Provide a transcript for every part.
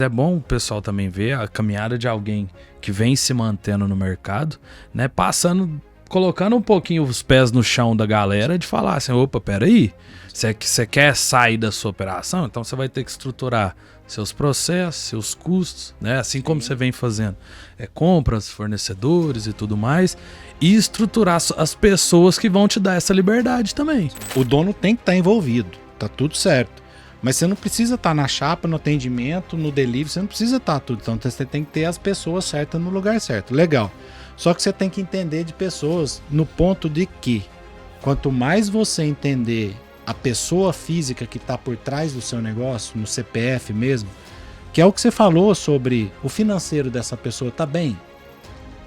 É bom o pessoal também ver a caminhada de alguém que vem se mantendo no mercado, né? Colocando um pouquinho os pés no chão da galera de falar assim, opa, peraí, você quer sair da sua operação? Então você vai ter que estruturar seus processos, seus custos, né? Assim como você vem fazendo compras, fornecedores e tudo mais, e estruturar as pessoas que vão te dar essa liberdade também. O dono tem que estar envolvido, tá tudo certo. Mas você não precisa estar na chapa, no atendimento, no delivery, você não precisa estar tudo. Então você tem que ter as pessoas certas no lugar certo. Legal. Só que você tem que entender de pessoas no ponto de que quanto mais você entender a pessoa física que está por trás do seu negócio, no CPF mesmo, que é o que você falou sobre o financeiro dessa pessoa, tá bem?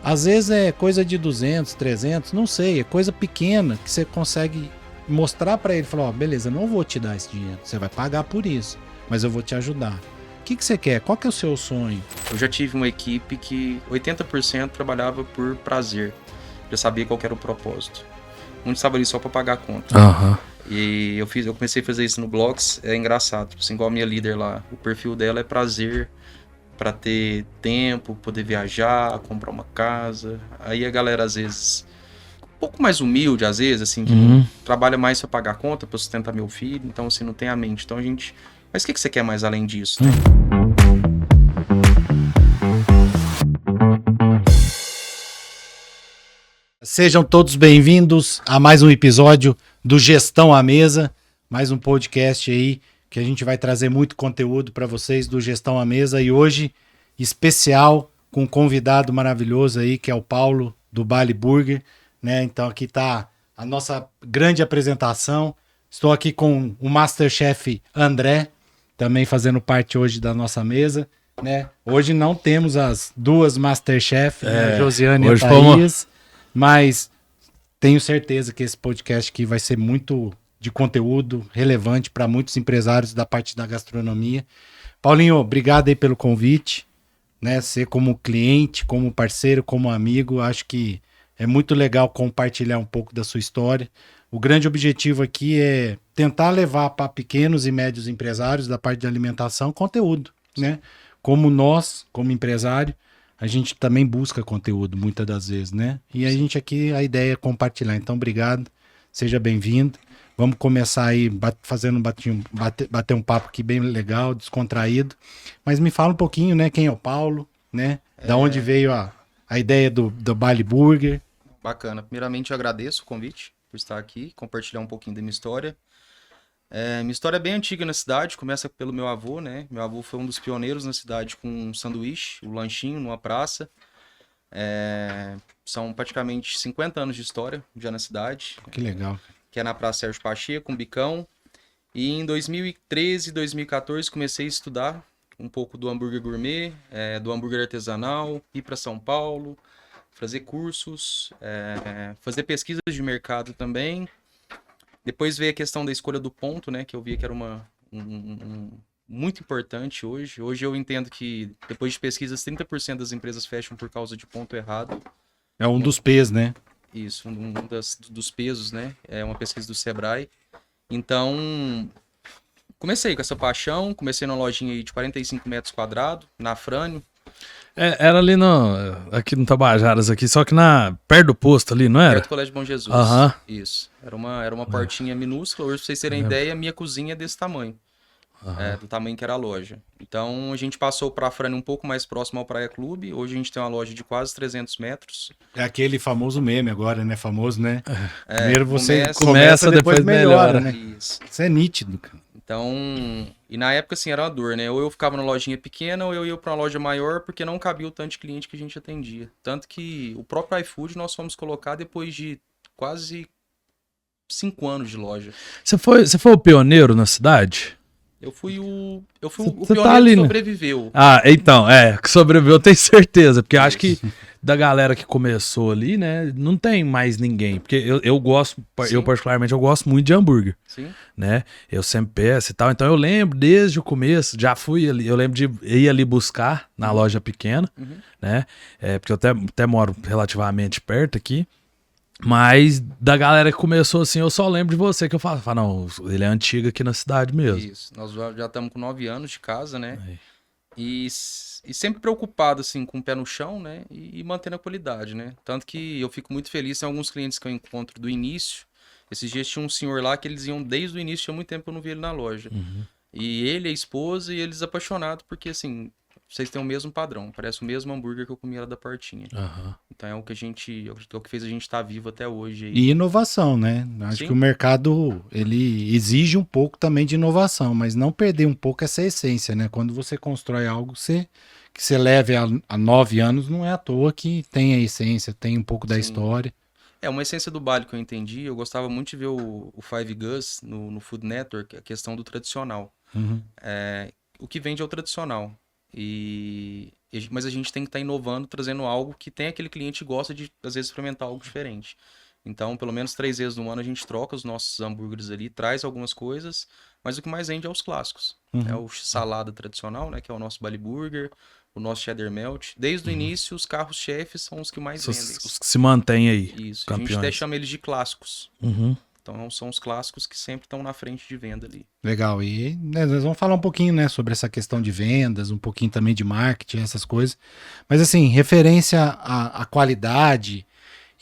Às vezes é coisa de 200, 300, não sei, é coisa pequena que você consegue mostrar para ele, falar, ó, beleza, não vou te dar esse dinheiro, você vai pagar por isso, mas eu vou te ajudar. O que você quer? Qual que é o seu sonho? Eu já tive uma equipe que 80% trabalhava por prazer, já sabia qual que era o propósito. Muitos estavam ali só para pagar a conta. Uhum. E eu comecei a fazer isso no Blogs, é engraçado, assim, igual a minha líder lá, o perfil dela é prazer, para ter tempo, poder viajar, comprar uma casa. Aí a galera às vezes pouco mais humilde, às vezes, assim, que trabalha mais para pagar a conta, para sustentar meu filho, então, assim, não tem a mente. Então, a gente... Mas o que você quer mais além disso? Né? Sejam todos bem-vindos a mais um episódio do Gestão à Mesa, mais um podcast aí que a gente vai trazer muito conteúdo para vocês do Gestão à Mesa, e hoje, especial, com um convidado maravilhoso aí, que é o Paulo, do Bali Burger, né? Então aqui está a nossa grande apresentação. Estou aqui com o Masterchef André, também fazendo parte hoje da nossa mesa, né? Hoje não temos as duas Masterchef, né? Josiane e Thaís, mas tenho certeza que esse podcast aqui vai ser muito de conteúdo relevante para muitos empresários da parte da gastronomia. Paulinho, obrigado aí pelo convite, né? Você como cliente, como parceiro, como amigo, acho que é muito legal compartilhar um pouco da sua história. O grande objetivo aqui é tentar levar para pequenos e médios empresários da parte de alimentação conteúdo, né? Como nós, como empresário, a gente também busca conteúdo muitas das vezes, né? E a gente aqui, a ideia é compartilhar. Então, obrigado, seja bem-vindo. Vamos começar aí bater um papo aqui bem legal, descontraído. Mas me fala um pouquinho, né? Quem é o Paulo, né? Da onde veio a ideia do Bali Burger. Bacana. Primeiramente, eu agradeço o convite por estar aqui, compartilhar um pouquinho da minha história. Minha história é bem antiga na cidade, começa pelo meu avô, né? Meu avô foi um dos pioneiros na cidade com um sanduíche, o lanchinho, numa praça. São praticamente 50 anos de história já na cidade. Que legal. Que é na Praça Sérgio Pacheco, um bicão. E em 2013, 2014, comecei a estudar um pouco do hambúrguer gourmet, do hambúrguer artesanal, ir para São Paulo, fazer cursos, fazer pesquisas de mercado também. Depois veio a questão da escolha do ponto, né, que eu via que era muito importante hoje. Hoje eu entendo que, depois de pesquisas, 30% das empresas fecham por causa de ponto errado. É um dos P's, né? Isso, dos pesos, né? É uma pesquisa do Sebrae. Então, comecei com essa paixão, comecei numa lojinha aí de 45 metros quadrados, na Frânio. Era ali aqui no Tabajaras, aqui, só que perto do posto ali, não era? Perto do Colégio Bom Jesus. Isso. Era uma portinha minúscula. Hoje, pra vocês terem ideia, minha cozinha é desse tamanho. Do tamanho que era a loja. Então, a gente passou pra Frânio um pouco mais próximo ao Praia Clube. Hoje a gente tem uma loja de quase 300 metros. É aquele famoso meme agora, né? Famoso, né? Primeiro você começa, depois melhora, né? Isso é nítido, cara. Então, e na época, assim, era uma dor, né? Ou eu ficava na lojinha pequena, ou eu ia pra uma loja maior, porque não cabia o tanto de cliente que a gente atendia. Tanto que o próprio iFood nós fomos colocar depois de quase 5 anos de loja. Você foi o pioneiro na cidade? Eu fui o pioneiro tá ali, que sobreviveu. Então, que sobreviveu, eu tenho certeza. Porque eu acho que da galera que começou ali, né, não tem mais ninguém. Porque eu gosto, eu particularmente, eu gosto muito de hambúrguer. Sim. Né? Eu sempre peço e tal. Então eu lembro desde o começo, já fui ali, eu lembro de ir ali buscar na loja pequena, né? Porque eu até moro relativamente perto aqui. Mas da galera que começou assim, eu só lembro de você, que eu falo, não, ele é antigo aqui na cidade mesmo. Isso, nós já estamos com 9 anos de casa, né? E sempre preocupado, assim, com o pé no chão, né? E mantendo a qualidade, né? Tanto que eu fico muito feliz em alguns clientes que eu encontro do início. Esses dias tinha um senhor lá que eles iam desde o início, tinha muito tempo que eu não vi ele na loja. E ele, a esposa, e eles apaixonados, porque, assim, vocês têm o mesmo padrão. Parece o mesmo hambúrguer que eu comia lá da portinha. Então é o que é o que fez a gente estar vivo até hoje. Aí. E inovação, né? Acho Sim. que o mercado, ele exige um pouco também de inovação, mas não perder um pouco essa essência, né? Quando você constrói algo que você leve há 9 anos, não é à toa que tem a essência, tem um pouco da Sim. história. É, uma essência do baile que eu entendi, eu gostava muito de ver o Five Gus no Food Network, a questão do tradicional. O que vende é o tradicional. Mas a gente tem que estar inovando, trazendo algo que tem aquele cliente que gosta de, às vezes, experimentar algo diferente. Então, pelo menos 3 vezes no ano a gente troca os nossos hambúrgueres ali, traz algumas coisas, mas o que mais vende é os clássicos. É o salada tradicional, né, que é o nosso Bali Burger, o nosso Cheddar Melt. Desde o início, os carros-chefes são os que mais vendem. Os que se mantêm aí. Isso, campeões. a gente até chama eles de clássicos. Uhum. Então são os clássicos que sempre estão na frente de venda ali. Legal. E né, nós vamos falar um pouquinho, né, sobre essa questão de vendas, um pouquinho também de marketing, essas coisas. Mas assim, referência à qualidade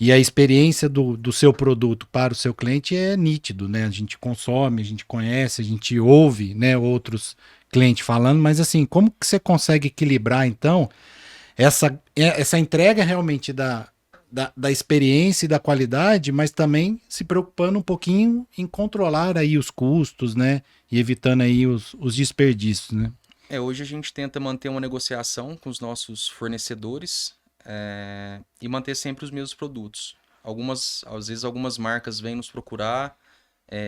e a experiência do seu produto para o seu cliente é nítido, né? A gente consome, a gente conhece, a gente ouve, né, outros clientes falando, mas assim, como que você consegue equilibrar, então, essa entrega realmente da experiência e da qualidade, mas também se preocupando um pouquinho em controlar aí os custos, né? E evitando aí os desperdícios, né? Hoje a gente tenta manter uma negociação com os nossos fornecedores e manter sempre os mesmos produtos. Às vezes algumas marcas vêm nos procurar,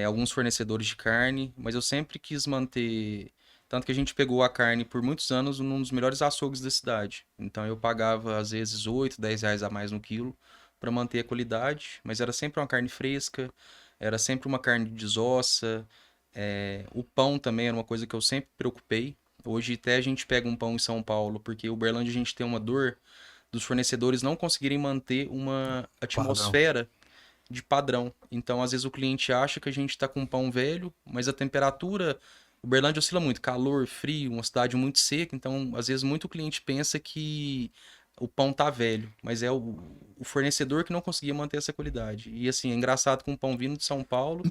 alguns fornecedores de carne, mas eu sempre quis manter... Tanto que a gente pegou a carne por muitos anos num dos melhores açougues da cidade. Então eu pagava às vezes 8, 10 reais a mais no quilo para manter a qualidade, mas era sempre uma carne fresca, era sempre uma carne desossa. O pão também era uma coisa que eu sempre preocupei. Hoje até a gente pega um pão em São Paulo, porque o Uberlândia a gente tem uma dor dos fornecedores não conseguirem manter uma atmosfera de padrão. Então, às vezes o cliente acha que a gente está com um pão velho, mas a temperatura... Uberlândia oscila muito, calor, frio, uma cidade muito seca, então às vezes muito cliente pensa que o pão tá velho, mas é o fornecedor que não conseguia manter essa qualidade. E assim, é engraçado com o pão vindo de São Paulo,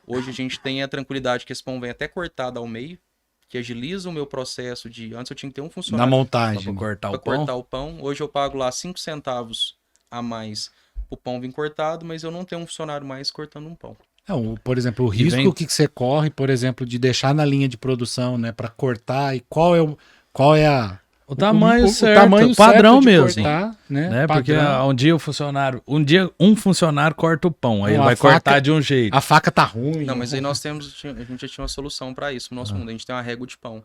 hoje a gente tem a tranquilidade que esse pão vem até cortado ao meio, que agiliza o meu processo de... Antes eu tinha que ter um funcionário... Na montagem. Para cortar o pão. Hoje eu pago lá 5 centavos a mais o pão vir cortado, mas eu não tenho um funcionário mais cortando um pão. Não, por exemplo, o risco que você corre, por exemplo, de deixar na linha de produção, né, para cortar, e qual é o tamanho certo, tamanho o padrão certo de mesmo, cortar, né? Porque um dia um funcionário corta o pão, aí ele vai cortar de um jeito. A faca tá ruim. Não, mas aí a gente já tinha uma solução para isso no nosso mundo. A gente tem uma régua de pão.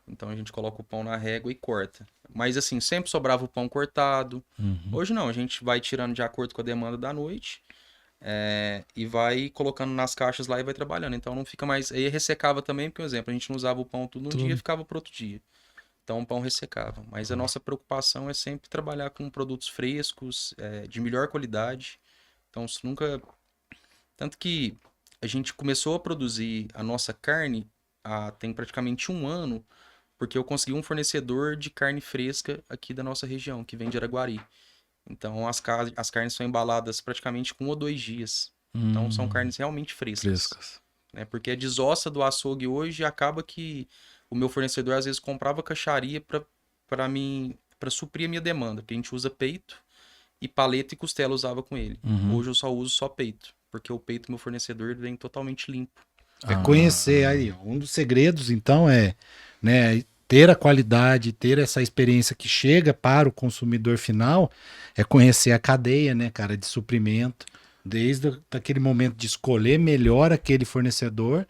Então a gente coloca o pão na régua e corta. Mas assim, sempre sobrava o pão cortado. Hoje não, a gente vai tirando de acordo com a demanda da noite. E vai colocando nas caixas lá e vai trabalhando. Então não fica mais. Aí ressecava também, porque, por exemplo, a gente não usava o pão tudo num dia e ficava pro outro dia. Então o pão ressecava. Mas a nossa preocupação é sempre trabalhar com produtos frescos, de melhor qualidade. Então isso nunca. Tanto que a gente começou a produzir a nossa carne tem praticamente 1 ano, porque eu consegui um fornecedor de carne fresca aqui da nossa região, que vem de Araguari. Então as carnes são embaladas praticamente com 1 ou 2 dias. Então são carnes realmente frescas. Né? Porque a desossa do açougue hoje acaba que o meu fornecedor às vezes comprava caixaria para suprir a minha demanda. Porque a gente usa peito e paleta e costela usava com ele. Hoje eu só uso só peito. Porque o peito do meu fornecedor vem totalmente limpo. Conhecer aí. Um dos segredos, então, né, ter a qualidade, ter essa experiência que chega para o consumidor final, é conhecer a cadeia, né, cara, de suprimento, desde aquele momento de escolher melhor aquele fornecedor,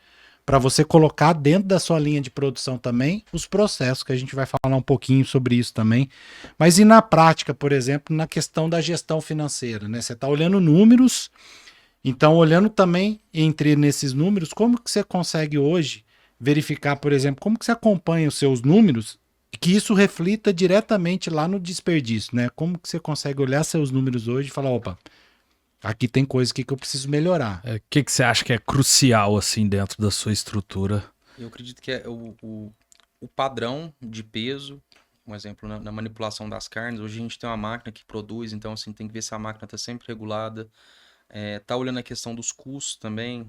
para você colocar dentro da sua linha de produção também os processos, que a gente vai falar um pouquinho sobre isso também. Mas e na prática, por exemplo, na questão da gestão financeira, né? Você está olhando números, então olhando também entre nesses números, como que você consegue hoje verificar, por exemplo, como que você acompanha os seus números e que isso reflita diretamente lá no desperdício, né? Como que você consegue olhar seus números hoje e falar, opa, aqui tem coisa que eu preciso melhorar. O que você acha que é crucial, assim, dentro da sua estrutura? Eu acredito que o padrão de peso, um exemplo, na manipulação das carnes. Hoje a gente tem uma máquina que produz, então assim, tem que ver se a máquina está sempre regulada. Tá olhando a questão dos custos também,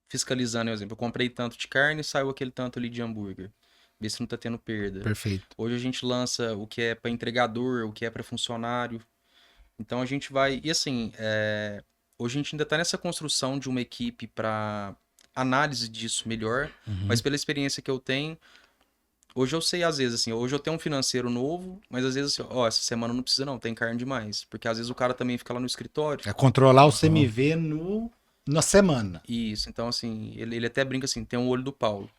fiscalizando, por exemplo, eu comprei tanto de carne e saiu aquele tanto ali de hambúrguer. Ver se não tá tendo perda. Perfeito. Hoje a gente lança o que é para entregador, o que é para funcionário. Então a gente vai... E assim, hoje a gente ainda tá nessa construção de uma equipe para análise disso melhor, mas pela experiência que eu tenho, hoje eu sei, às vezes, assim, hoje eu tenho um financeiro novo, mas às vezes, assim, essa semana não precisa não, tem carne demais. Porque às vezes o cara também fica lá no escritório. É controlar o CMV na semana. Isso, então assim, ele até brinca assim, tem um olho do Paulo.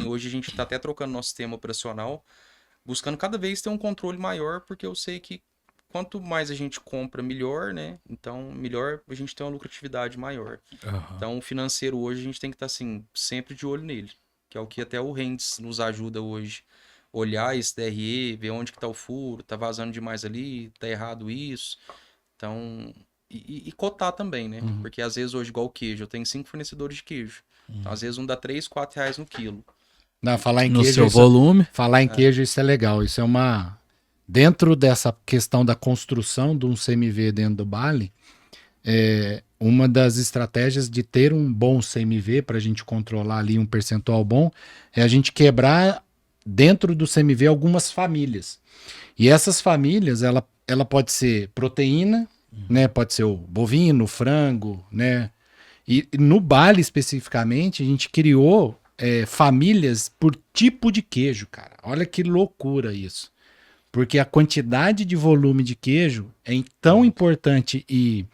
Hoje a gente tá até trocando nosso sistema operacional, buscando cada vez ter um controle maior, porque eu sei que quanto mais a gente compra, melhor, né? Então, melhor a gente tem uma lucratividade maior. Então, o financeiro hoje a gente tem que estar, assim, sempre de olho nele. Que é o que até o Rendes nos ajuda hoje. Olhar esse DRE, ver onde que tá o furo, tá vazando demais ali, tá errado isso. Então, e cotar também, né? Porque às vezes hoje, igual o queijo, eu tenho 5 fornecedores de queijo. Então, às vezes um dá 3, 4 reais no quilo. Não, falar em No queijo, seu volume. Falar em queijo, isso é legal. Isso é uma... Dentro dessa questão da construção de um CMV dentro do Bali, uma das estratégias de ter um bom CMV para a gente controlar ali um percentual bom é a gente quebrar dentro do CMV algumas famílias. E essas famílias, ela pode ser proteína, né? Pode ser o bovino, o frango, né? E no Bali especificamente, a gente criou famílias por tipo de queijo, cara. Olha que loucura isso. Porque a quantidade de volume de queijo é tão importante e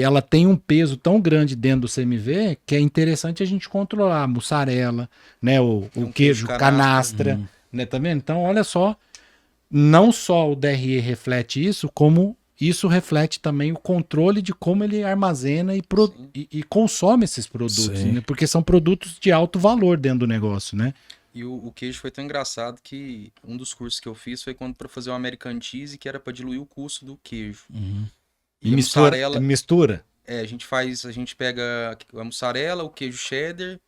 ela tem um peso tão grande dentro do CMV que é interessante a gente controlar a mussarela, né, o queijo canastra, né, tá vendo? Então, olha só, não só o DRE reflete isso, como isso reflete também o controle de como ele armazena e consome esses produtos, né? Porque são produtos de alto valor dentro do negócio, né? E o queijo foi tão engraçado que um dos cursos que eu fiz foi para fazer o American Cheese, que era para diluir o custo do queijo. E mistura? A gente pega a mussarela, o queijo cheddar,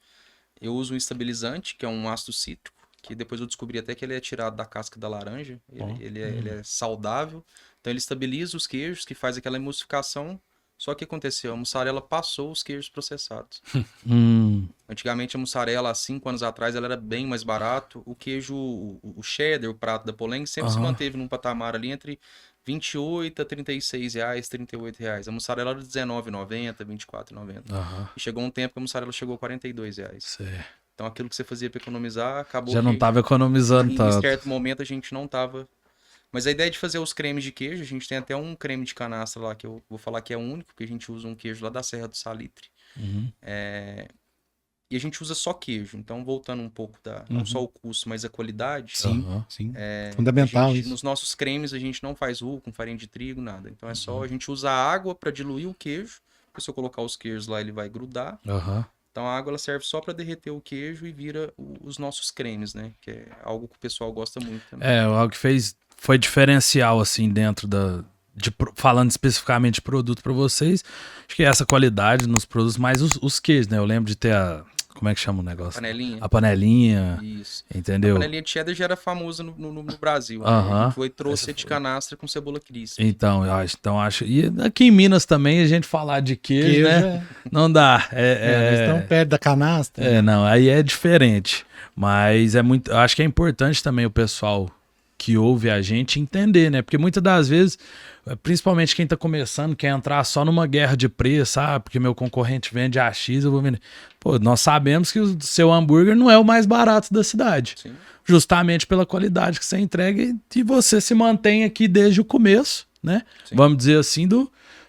eu uso um estabilizante, que é um ácido cítrico, que depois eu descobri até que ele é tirado da casca da laranja, ele é saudável, então ele estabiliza os queijos, que faz aquela emulsificação. Só que aconteceu, a mussarela passou os queijos processados. Antigamente a mussarela, há 5 anos atrás, ela era bem mais barato. O queijo, o cheddar, o prato da Poleng, sempre se manteve num patamar ali entre 28 a 36 reais, 38 reais. A mussarela era R$19,90, R$24,90. E chegou um tempo que a mussarela chegou a R$42. Certo. Então aquilo que você fazia para economizar, acabou. Já não estava economizando tanto. Em certo momento a gente não estava. Mas a ideia de fazer os cremes de queijo, a gente tem até um creme de canastra lá, que eu vou falar que é único, porque a gente usa um queijo lá da Serra do Salitre. E a gente usa só queijo. Então, voltando um pouco não só o custo, mas a qualidade. Sim. Fundamental isso. Nos nossos cremes, a gente não faz com farinha de trigo, nada. Então, é só a gente usa a água para diluir o queijo. Porque se eu colocar os queijos lá, ele vai grudar. Então, a água ela serve só para derreter o queijo e vira os nossos cremes, né? Que é algo que o pessoal gosta muito também. Algo que foi diferencial, assim, dentro falando especificamente de produto para vocês, acho que é essa qualidade nos produtos, mais os queijos, né? Eu lembro de ter como é que chama o negócio? A panelinha. Isso. Entendeu? A panelinha de cheddar já era famosa no Brasil. Né? A gente trouxe de canastra com cebola crisp. Então acho. E aqui em Minas também, a gente falar de queijo, né? Não dá. Eles estão perto da canastra. Não, aí é diferente. Mas acho que é importante também o pessoal que ouve a gente entender, né? Porque muitas das vezes, principalmente quem tá começando, quer entrar só numa guerra de preço, porque meu concorrente vende a X, eu vou vender. Pô, nós sabemos que o seu hambúrguer não é o mais barato da cidade. Sim. Justamente pela qualidade que você entrega e você se mantém aqui desde o começo, né? Sim. Vamos dizer assim,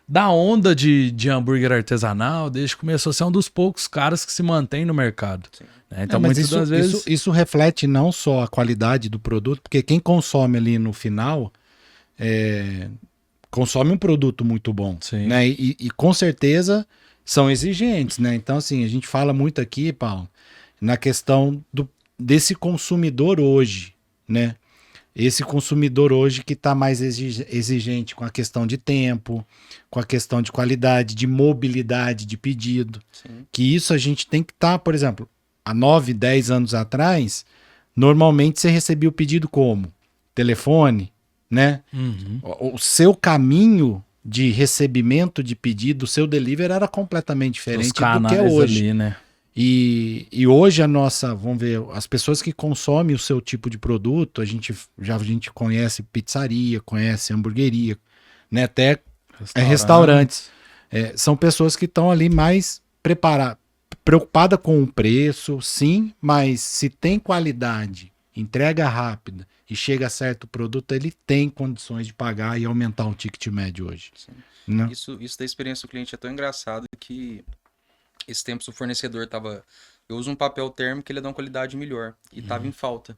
da onda de hambúrguer artesanal, desde que começou a ser um dos poucos caras que se mantém no mercado. Sim. Então, mas isso reflete não só a qualidade do produto, porque quem consome ali no final consome um produto muito bom. Sim. Né? E com certeza são exigentes, né? Então, assim, a gente fala muito aqui, Paulo, na questão desse consumidor hoje, né? Esse consumidor hoje que está mais exigente com a questão de tempo, com a questão de qualidade, de mobilidade de pedido. Sim. Que isso a gente tem que estar, por exemplo, há 9, 10 anos atrás, normalmente você recebia o pedido como? Telefone, né? O seu caminho de recebimento de pedido, o seu delivery era completamente diferente do que é hoje. Ali, né? E hoje vamos ver, as pessoas que consomem o seu tipo de produto, a gente conhece pizzaria, conhece hamburgueria, né? Até restaurantes. São pessoas que estão ali mais preocupadas com o preço, sim, mas se tem qualidade, entrega rápida e chega a certo produto, ele tem condições de pagar e aumentar o ticket médio hoje. Né? Isso da experiência do cliente é tão engraçado que esse tempo o fornecedor tava... Eu uso um papel térmico que ele dá uma qualidade melhor e tava em falta.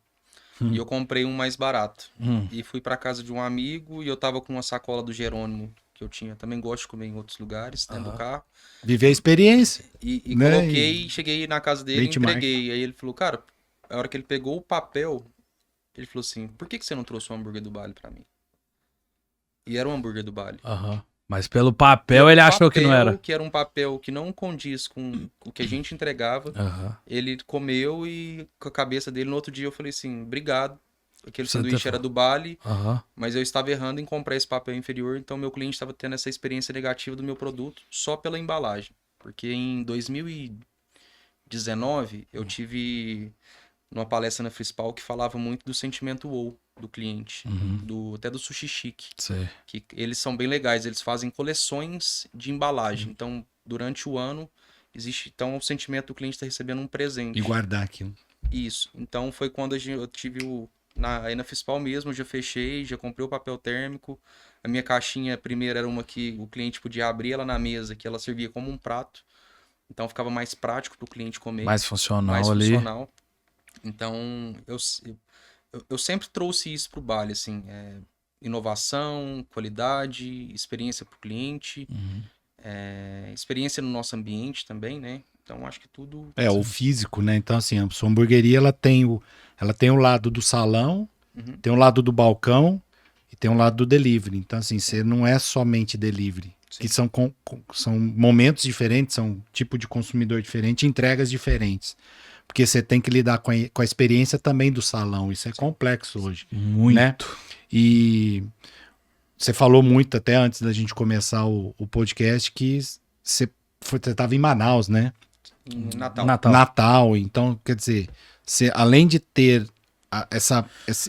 E eu comprei um mais barato. E fui para casa de um amigo e eu tava com uma sacola do Jerônimo que eu tinha. Também gosto de comer em outros lugares, dentro do carro. Viver a experiência. E né? coloquei, cheguei na casa dele e entreguei. Aí ele falou, cara, a hora que ele pegou o papel, ele falou assim, por que você não trouxe o hambúrguer do Bali pra mim? E era um hambúrguer do Bali. Mas pelo papel ele achou que não era. Que era um papel que não condiz com o que a gente entregava. Ele comeu e com a cabeça dele, no outro dia eu falei assim, obrigado. Aquele sanduíche era do Bali, mas eu estava errando em comprar esse papel inferior, então meu cliente estava tendo essa experiência negativa do meu produto só pela embalagem. Porque em 2019 eu tive numa palestra na Frispal que falava muito do sentimento wow do cliente, até do Sushi Chique, que eles são bem legais, eles fazem coleções de embalagem, então durante o ano existe então o sentimento do cliente estar recebendo um presente. E guardar aquilo. Isso, então foi quando eu tive aí na Frispal mesmo, eu já fechei, já comprei o papel térmico, a minha caixinha primeira era uma que o cliente podia abrir ela na mesa, que ela servia como um prato, então ficava mais prático para o cliente comer. Mais funcional ali. Então, eu sempre trouxe isso para o Bali, assim, inovação, qualidade, experiência para o cliente, experiência no nosso ambiente também, né? Então, acho que tudo... o físico, né? Então, assim, a sua hamburgueria, ela tem o lado do salão, tem o lado do balcão e tem o lado do delivery. Então, assim, você não é somente delivery, que são momentos diferentes, são tipo de consumidor diferente, entregas diferentes. Porque você tem que lidar com a experiência também do salão. Isso é complexo hoje. Muito. Né? E você falou muito até antes da gente começar o podcast que você estava em Manaus, né? Em Natal. Então, quer dizer, você, além de ter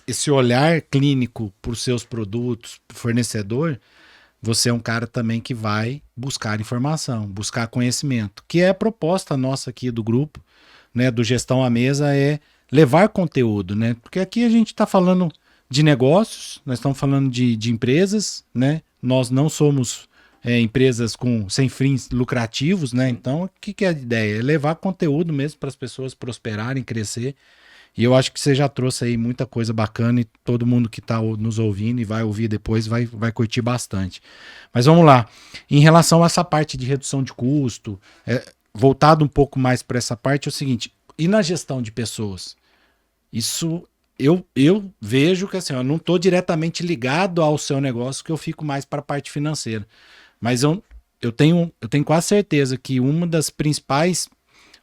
esse olhar clínico para os seus produtos, pro fornecedor, você é um cara também que vai buscar informação, buscar conhecimento, que é a proposta nossa aqui do grupo, né, do Gestão à Mesa, é levar conteúdo, né? Porque aqui a gente está falando de negócios, nós estamos falando de empresas, né? Nós não somos empresas sem fins lucrativos, né? Então, o que é a ideia? É levar conteúdo mesmo para as pessoas prosperarem, crescer. E eu acho que você já trouxe aí muita coisa bacana e todo mundo que está nos ouvindo e vai ouvir depois vai curtir bastante. Mas vamos lá. Em relação a essa parte de redução de custo, voltado um pouco mais para essa parte, é o seguinte, e na gestão de pessoas? Isso eu vejo que assim, eu não estou diretamente ligado ao seu negócio, que eu fico mais para a parte financeira. Mas eu tenho quase certeza que uma das principais,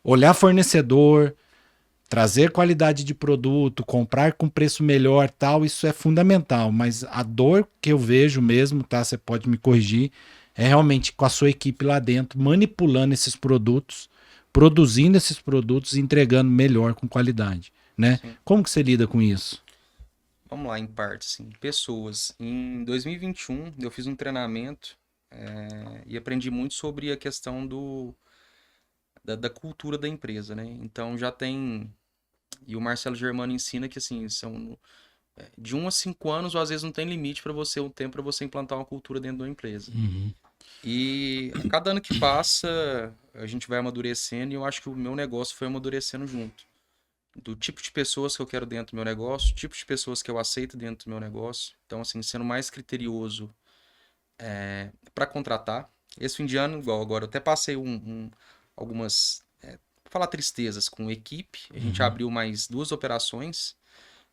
olhar fornecedor, trazer qualidade de produto, comprar com preço melhor, tal, isso é fundamental. Mas a dor que eu vejo mesmo, tá? Você pode me corrigir, é realmente com a sua equipe lá dentro, manipulando esses produtos, produzindo esses produtos e entregando melhor com qualidade, né? Sim. Como que você lida com isso? Vamos lá, em parte, sim. Pessoas. Em 2021, eu fiz um treinamento e aprendi muito sobre a questão da cultura da empresa, né? Então já tem... E o Marcelo Germano ensina que, assim, são de 1 a 5 anos, ou às vezes não tem limite para você, o tempo para você implantar uma cultura dentro da empresa. E a cada ano que passa, a gente vai amadurecendo e eu acho que o meu negócio foi amadurecendo junto. Do tipo de pessoas que eu quero dentro do meu negócio, tipo de pessoas que eu aceito dentro do meu negócio. Então, assim, sendo mais criterioso para contratar. Esse fim de ano, igual agora, eu até passei algumas, vou falar tristezas com equipe. A gente abriu mais 2 operações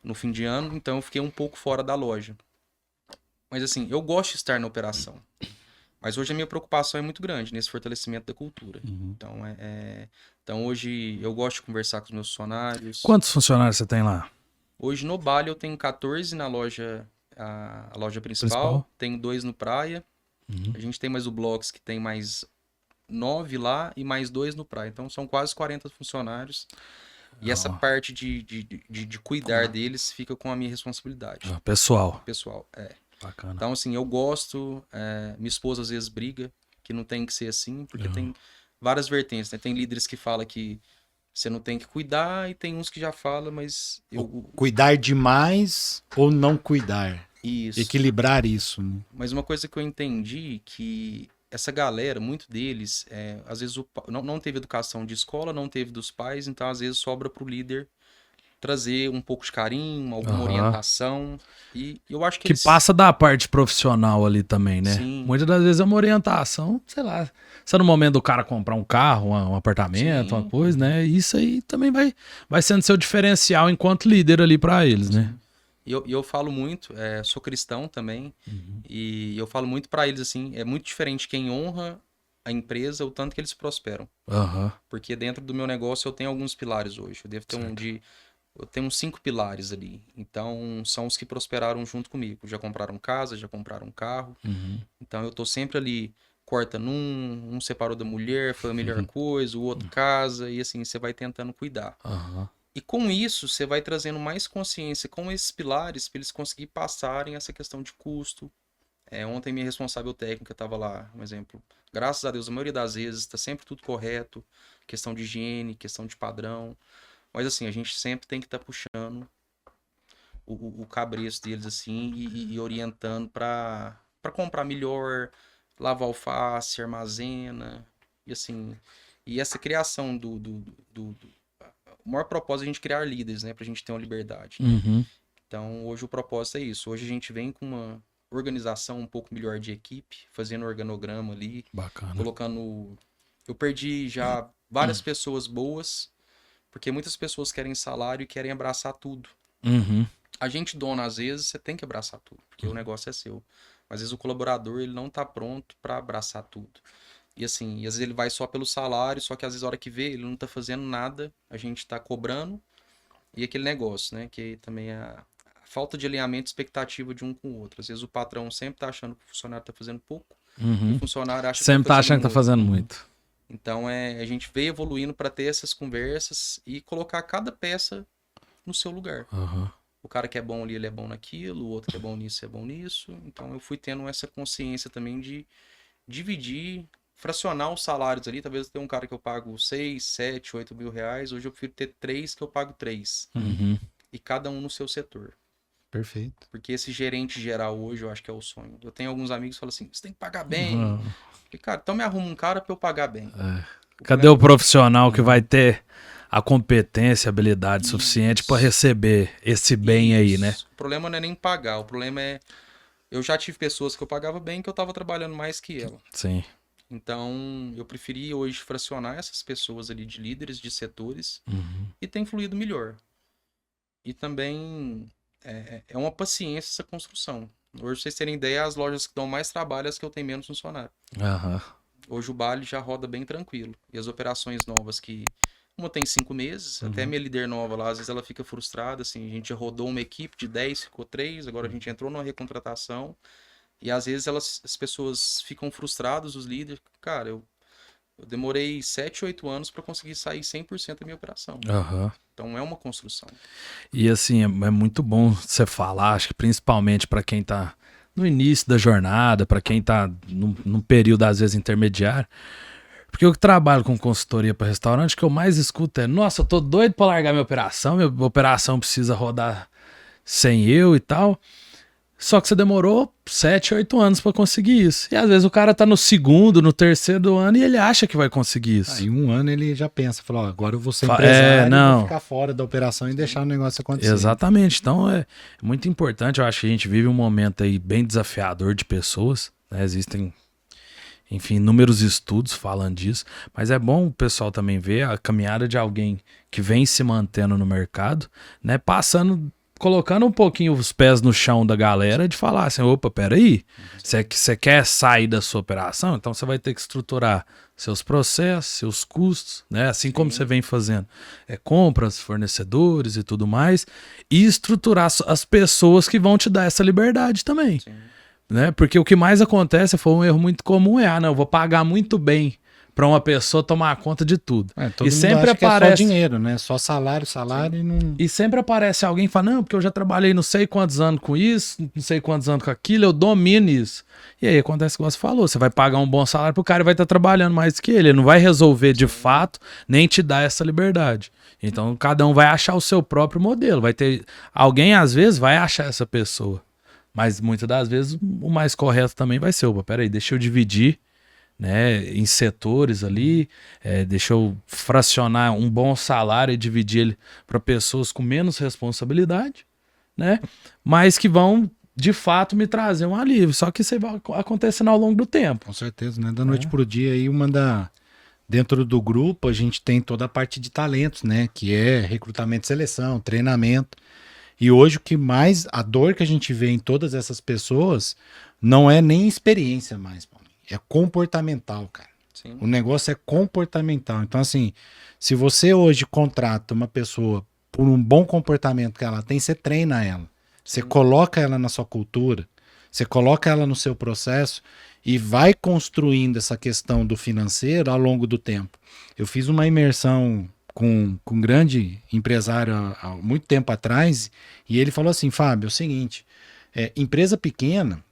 no fim de ano, então eu fiquei um pouco fora da loja. Mas assim, eu gosto de estar na operação. Mas hoje a minha preocupação é muito grande nesse fortalecimento da cultura. Então, então hoje eu gosto de conversar com os meus funcionários. Quantos funcionários você tem lá? Hoje no Bali eu tenho 14 na loja, a loja principal. Tenho 2 no Praia. A gente tem mais o Blocks, que tem mais 9 lá e mais 2 no Praia. Então são quase 40 funcionários. E essa parte de cuidar deles fica com a minha responsabilidade. Pessoal. Pessoal, Bacana. Então, assim, eu gosto. Minha esposa às vezes briga, que não tem que ser assim, porque tem várias vertentes, né? Tem líderes que falam que você não tem que cuidar, e tem uns que já falam, mas Cuidar demais ou não cuidar. Isso. Equilibrar isso. Né? Mas uma coisa que eu entendi que essa galera, muito deles, às vezes não teve educação de escola, não teve dos pais, então às vezes sobra pro líder trazer um pouco de carinho, alguma orientação. E eu acho que passa da parte profissional ali também, né? Sim. Muitas das vezes é uma orientação, sei lá. Se é no momento do cara comprar um carro, um apartamento, uma coisa, né? Isso aí também vai sendo seu diferencial enquanto líder ali pra eles, né? E eu falo muito, sou cristão também, e eu falo muito pra eles assim, é muito diferente quem honra a empresa, o tanto que eles prosperam. Porque dentro do meu negócio eu tenho alguns pilares hoje. Eu devo ter eu tenho uns 5 pilares ali. Então, são os que prosperaram junto comigo. Já compraram casa, já compraram carro. Então, eu tô sempre ali, corta um separou da mulher, foi a melhor coisa, o outro casa, e assim, você vai tentando cuidar. E com isso, você vai trazendo mais consciência com esses pilares para eles conseguirem passarem essa questão de custo. Ontem, minha responsável técnica estava lá, um exemplo. Graças a Deus, a maioria das vezes está sempre tudo correto. Questão de higiene, questão de padrão. Mas assim, a gente sempre tem que estar puxando o cabresto deles assim e orientando para comprar melhor, lavar alface, armazena, e assim. E essa criação o maior propósito é a gente criar líderes, né? Pra gente ter uma liberdade. Então, hoje o propósito é isso. Hoje a gente vem com uma organização um pouco melhor de equipe, fazendo organograma ali. Bacana. Colocando... Eu perdi já várias pessoas boas, porque muitas pessoas querem salário e querem abraçar tudo. A gente, dona, às vezes, você tem que abraçar tudo, porque o negócio é seu. Mas, às vezes, o colaborador, ele não tá pronto para abraçar tudo. E assim, e às vezes ele vai só pelo salário, só que às vezes a hora que vê, ele não tá fazendo nada, a gente tá cobrando. E aquele negócio, né, que também é a falta de alinhamento e expectativa de um com o outro. Às vezes o patrão sempre tá achando que o funcionário tá fazendo pouco, e o funcionário acha sempre que tá achando que tá fazendo muito. Então, a gente veio evoluindo para ter essas conversas e colocar cada peça no seu lugar. O cara que é bom ali, ele é bom naquilo, o outro que é bom nisso, é bom nisso. Então, eu fui tendo essa consciência também de dividir, fracionar os salários ali. Talvez eu tenha um cara que eu pago 6, 7, 8 mil reais. Hoje eu prefiro ter 3 que eu pago 3. E cada um no seu setor. Perfeito. Porque esse gerente geral hoje eu acho que é o sonho. Eu tenho alguns amigos que falam assim, você tem que pagar bem. E, cara, então me arruma um cara pra eu pagar bem. Cadê o profissional que vai ter a competência, a habilidade suficiente para receber esse bem aí, né? O problema não é nem pagar, o problema é... Eu já tive pessoas que eu pagava bem que eu tava trabalhando mais que ela. Sim. Então, eu preferi hoje fracionar essas pessoas ali de líderes de setores e tem fluído melhor. E também é uma paciência essa construção. Hoje, pra vocês terem ideia, as lojas que dão mais trabalho as que eu tenho menos funcionário. Hoje o Bali já roda bem tranquilo. E as operações novas que... Uma tem 5 meses, até minha líder nova lá, às vezes ela fica frustrada, assim, a gente rodou uma equipe de 10, ficou 3, agora a gente entrou numa recontratação, e às vezes as pessoas ficam frustradas, os líderes, cara, eu demorei 7, 8 anos para conseguir sair 100% da minha operação. Então é uma construção. E assim, é muito bom você falar, acho que principalmente para quem tá no início da jornada, para quem tá num período às vezes intermediário. Porque eu que trabalho com consultoria para restaurante, o que eu mais escuto é: nossa, eu tô doido para largar minha operação precisa rodar sem eu e tal. Só que você demorou 7, 8 anos para conseguir isso. E às vezes o cara tá no segundo, no terceiro ano e ele acha que vai conseguir isso. Em um ano ele já pensa, falou, agora eu vou ser empresário, vou ficar fora da operação e deixar o negócio acontecer. Exatamente. Então é muito importante. Eu acho que a gente vive um momento aí bem desafiador de pessoas, né? Existem, enfim, inúmeros estudos falando disso, mas é bom o pessoal também ver a caminhada de alguém que vem se mantendo no mercado, né, passando colocando um pouquinho os pés no chão da galera de falar assim, opa, peraí, você quer sair da sua operação? Então você vai ter que estruturar seus processos, seus custos, né? Assim como você vem fazendo compras, fornecedores e tudo mais, e estruturar as pessoas que vão te dar essa liberdade também. Né? Porque o que mais acontece, foi um erro muito comum, não, eu vou pagar muito bem para uma pessoa tomar conta de tudo. Todo e mundo sempre acha aparece que é só dinheiro, né? Só salário e não... E sempre aparece alguém e fala, não, porque eu já trabalhei não sei quantos anos com isso, não sei quantos anos com aquilo, eu domino isso. E aí acontece o que você falou, você vai pagar um bom salário pro cara e vai estar trabalhando mais que ele não vai resolver de fato, nem te dar essa liberdade. Então cada um vai achar o seu próprio modelo, vai ter... Alguém às vezes vai achar essa pessoa, mas muitas das vezes o mais correto também vai ser, opa, peraí, deixa eu dividir, né, em setores ali, deixa eu fracionar um bom salário e dividir ele para pessoas com menos responsabilidade, né, mas que vão de fato me trazer um alívio, só que isso vai acontecendo ao longo do tempo. Com certeza, né, da noite pro dia aí dentro do grupo a gente tem toda a parte de talentos, né, que é recrutamento e seleção, treinamento, e hoje o que mais, a dor que a gente vê em todas essas pessoas não é nem experiência mais, é comportamental, cara. Sim. O negócio é comportamental. Então, assim, se você hoje contrata uma pessoa por um bom comportamento que ela tem, você treina ela. Você coloca ela na sua cultura, você coloca ela no seu processo e vai construindo essa questão do financeiro ao longo do tempo. Eu fiz uma imersão com um grande empresário há muito tempo atrás e ele falou assim, Fábio, é o seguinte, empresa pequena,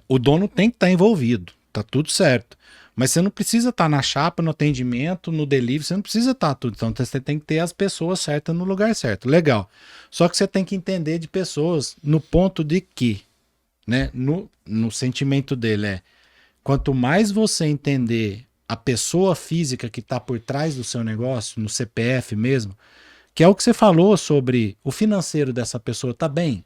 o dono tem que estar envolvido, tá tudo certo. Mas você não precisa estar na chapa, no atendimento, no delivery, você não precisa estar tudo. Então você tem que ter as pessoas certas no lugar certo. Legal. Só que você tem que entender de pessoas no ponto de que, né? No sentimento dele quanto mais você entender a pessoa física que está por trás do seu negócio, no CPF mesmo, que é o que você falou sobre o financeiro dessa pessoa, tá bem?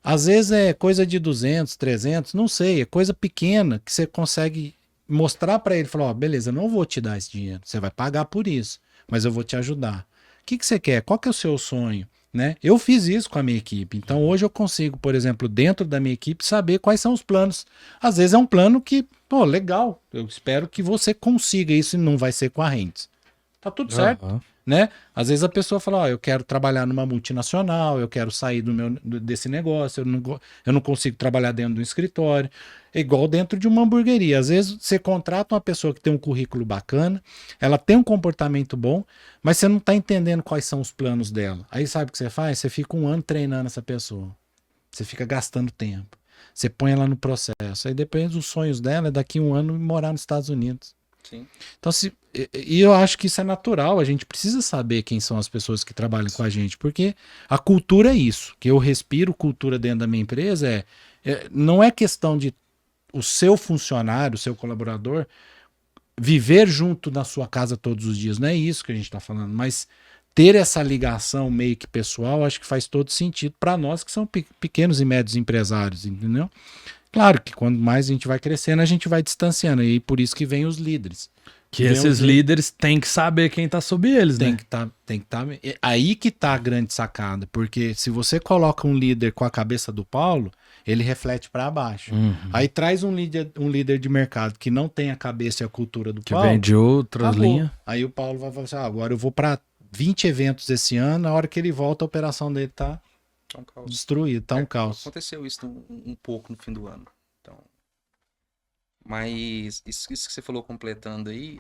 Às vezes é coisa de 200, 300, não sei, é coisa pequena que você consegue mostrar para ele, falar, beleza, eu não vou te dar esse dinheiro, você vai pagar por isso, mas eu vou te ajudar. O que você quer? Qual que é o seu sonho? Né? Eu fiz isso com a minha equipe, então hoje eu consigo, por exemplo, dentro da minha equipe, saber quais são os planos. Às vezes é um plano que, legal, eu espero que você consiga isso e não vai ser com a Rentes. Tá tudo certo. Né? Às vezes a pessoa fala, eu quero trabalhar numa multinacional, eu quero sair desse negócio, eu não consigo trabalhar dentro de um escritório. É igual dentro de uma hamburgueria. Às vezes você contrata uma pessoa que tem um currículo bacana, ela tem um comportamento bom, mas você não está entendendo quais são os planos dela. Aí sabe o que você faz? Você fica um ano treinando essa pessoa. Você fica gastando tempo. Você põe ela no processo. Aí depois os sonhos dela é daqui a um ano morar nos Estados Unidos. Sim. Então, e eu acho que isso é natural, a gente precisa saber quem são as pessoas que trabalham com a gente, porque a cultura é isso, que eu respiro cultura dentro da minha empresa, não é questão de o seu funcionário, o seu colaborador, viver junto na sua casa todos os dias, não é isso que a gente está falando, mas ter essa ligação meio que pessoal, acho que faz todo sentido para nós que são pequenos e médios empresários, entendeu? Claro que quando mais a gente vai crescendo, a gente vai distanciando. E por isso que vem os líderes. Que esses líderes têm que saber quem tá sob eles, né? Tem que tá. Aí que tá a grande sacada. Porque se você coloca um líder com a cabeça do Paulo, ele reflete para baixo. Aí traz um líder de mercado que não tem a cabeça e a cultura do Paulo. Que vem de outras linhas. Aí o Paulo vai falar assim, agora eu vou para 20 eventos esse ano, na hora que ele volta, a operação dele tá... um caos. Destruído, tá um caos. Aconteceu isso um pouco no fim do ano. Então, mas isso que você falou completando aí,